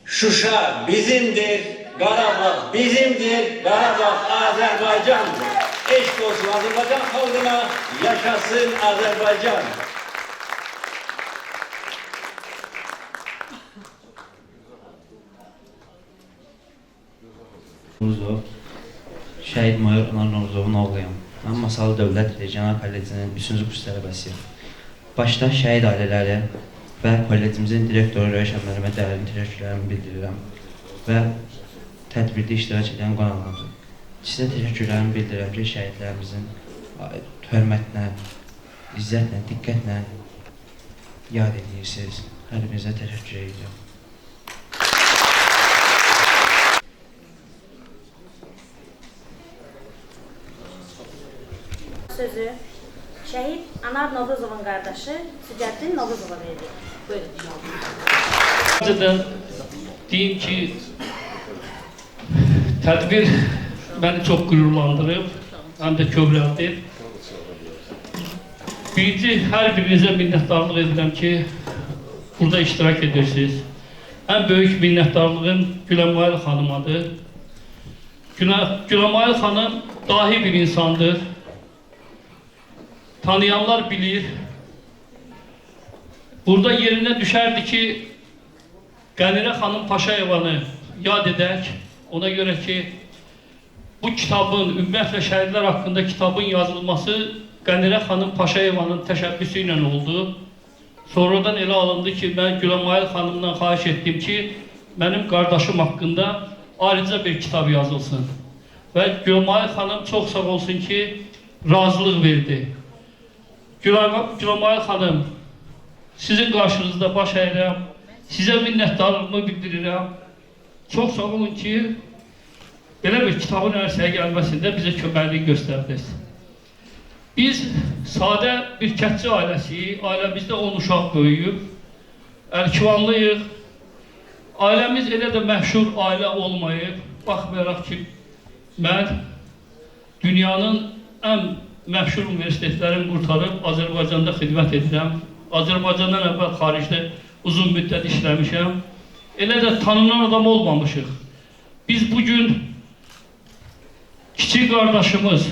Şuşa bizimdir, Qarabağ bizimdir, Qarabağ Azərbaycandır. Eşq olsun Azərbaycan xalqına, yaşasın Azərbaycan. Novruzov, Şəhid Mayor Anar Novruzovun oğluyam. Mən Masallı Dövlət Regional Kollecinin 3-cü kurs tələbəsiyəm. Başda şəhid ailələri və kollecimizin direktoru Rövşən müəllimə dəyərli təşəkkürlərimi bildirirəm və tədbirdə iştirak edən qonaqlarımıza. Sizə təşəkkürlərimi bildirirəm ki, şəhidlərimizin hörmətlə, izzətlə, diqqətlə yad edirsiniz. Hər birinizə təşəkkür edirəm. Sözü şəhid Anar Novruzovun qardaşı Sücəddin Novruzova verir. Buyurun. Öncədən deyim ki, tədbir məni çox qürurlandırıb, həm də kövrəldir. Birinci, hər birinizə minnətdarlıq edirəm ki, burada iştirak edirsiniz. Ən böyük minnətdarlığım Güləmayıl xanımadır. Güləmayıl xanım dahi bir insandır. Tanıyanlar bilir. Burada yerinə düşərdi ki, Qənirə xanım Paşayevanı yad edək. Ona görə ki, bu kitabın, ümumiyyətlə şəhidlər haqqında kitabın yazılması Qənirə xanım Paşayevanın təşəbbüsü ilə oldu. Sonradan elə alındı ki, mən Güləmayıl xanımdan xahiş etdim ki, benim kardeşim hakkında ayrıca bir kitap yazılsın. Ve Gülmay Hanım çok sağ olsun ki razılıq verdi. Gülmay Hanım, sizin karşınızda baş əyirəm, sizə minnətdarlığımı bildirirəm. Çok sağ olun ki belə bir kitabın ərsəyə gəlməsində bizə köməklik göstərdiniz. Biz sadə bir kətçi ailəsiyik, ailəmizdə 10 uşaq böyüyüb, əlkivanlıyıq. Ailəmiz elə də məşhur ailə olmayıb, baxmayaraq ki, mən dünyanın ən məşhur universitetlərini qurtarıb Azərbaycanda xidmət edirəm. Azərbaycandan əvvəl xaricdə uzun müddət işləmişəm. Elə də tanınan adam olmamışıq. Biz bugün kiçik qardaşımız,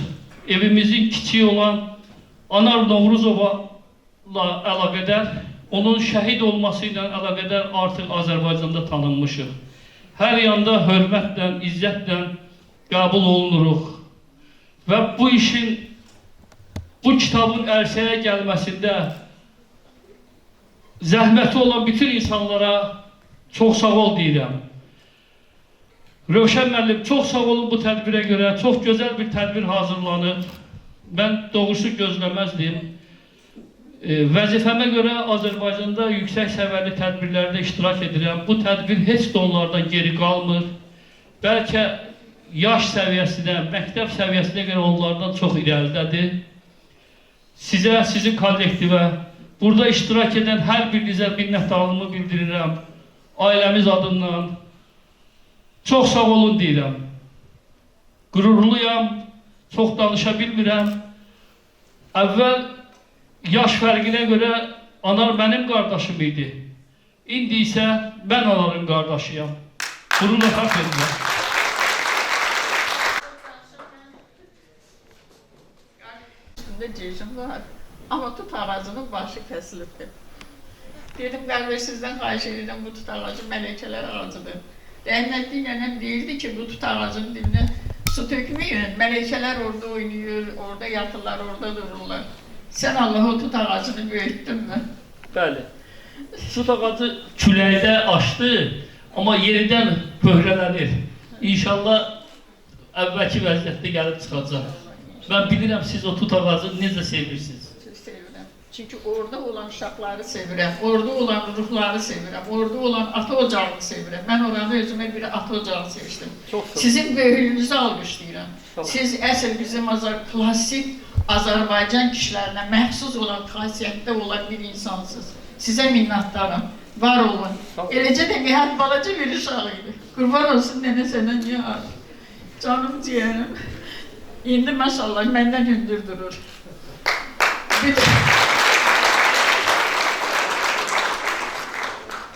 evimizin kiçiği olan Anar Novruzova'la əlaqədar, onun şəhid olması ilə əlaqədar artıq Azərbaycanda tanınmışıq. Hər yanda hörmətlə, izzətlə qəbul olunuruq. Və bu işin, bu kitabın ərsəyə gəlməsində zəhməti olan bütün insanlara çox sağ ol deyirəm. Rövşən müəllim, çox sağ olun bu tədbirə görə, çox gözəl bir tədbir hazırlanıb. Mən doğrusu gözləməzdim. Vəzifəmə görə Azərbaycanda yüksək səviyyəli tədbirlərdə iştirak edirəm. Bu tədbir heç də onlardan geri qalmır. Bəlkə yaş səviyyəsinə, məktəb səviyyəsinə görə onlardan çox irəlidədir. Sizə, sizin kollektivə, burada iştirak edən hər birinizə minnətdarlığımı bildirirəm. Ailəmiz adından çox sağ olun deyirəm. Qürurluyam, çox danışa bilmirəm. Əvvəl yaş fərqinə görə Anar mənim qardaşım idi. İndi isə mən Anarın qardaşıyam. Qürurla xarf edirəm. Üstünde cejim var. Ama tut ağacının başı kesilipti. Dedim kardeş sizden xahiş edirəm, bu tut ağacı mələkələr ağacıdır. Rəhmətli nənəm deyirdi ki, bu tut ağacının dibine su tökməyin. Mələkələr orada oynayır, orada yatırlar, orada dururlar. Sen Allah o tut ağacını büyüttün mü? Bəli. Tut ağacı küləkdə açdı, amma yeridən pöhrələnir. İnşallah əvvəlki vəziyyətdə gəlib çıxacaq. Ben bilirəm siz o tut ağacını necə sevirsiniz. Sevirəm. Çünkü orada olan uşaqları sevirəm, orada olan ruhları sevirəm, orada olan ata ocağını sevirəm. Ben oranı özüme bir ata ocağı seçtim. Sizin böyüklüğünüzü alqışlayıram. Siz əsl bizim klasik Azərbaycan kişilərinə məxsus olan xasiyyətdə olan bir insansınız. Sizə minnətdaram. Var olun. Eləcə də Nihat balaca bir uşaq idi. Qurban olsun nənə sənə Nihat. Canım ciyərim. İndi maşallah məndən hündür durur. Bir de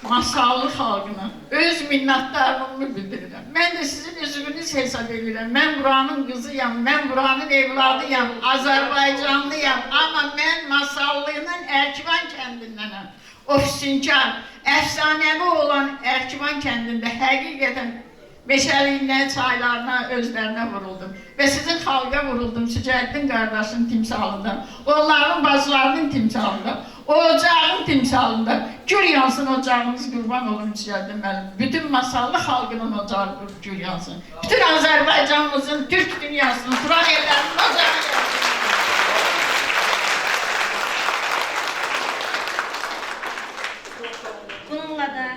Masallı xalqına öz minnətdarlığımı bildirirəm. Mən də sizin üzvünüz hesab edirəm. Mən buranın qızıyam, mən buranın evladıyam, Azərbaycanlıyam. Amma mən Masallının Ərkivan kəndindənəm. O füsunkar, əfsanəvi olan Ərkivan kəndində həqiqətən meşəliyindən çaylarına, özlərinə vuruldum. Və sizin xalqa vuruldum, Sücəddin qardaşın timsalında, onların bacılarının timsalında, o ocağın timsalında. Gür yansın ocağınız, qurban olun Sücəddin müəllim. Bütün Masallı xalqının ocağı gür yansın. Bütün Azərbaycanımızın, Türk dünyasının, Turan ellərinin ocağı yansın. Bununla da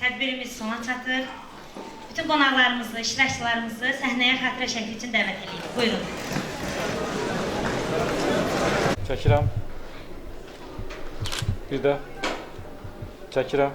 tədbirimiz sona çatır. Bütün qonaqlarımızı, iştirakçılarımızı səhnəyə xatirə şəkli üçün dəvət edirik. Buyurun. Çəkirəm. Bir də. Çəkirəm.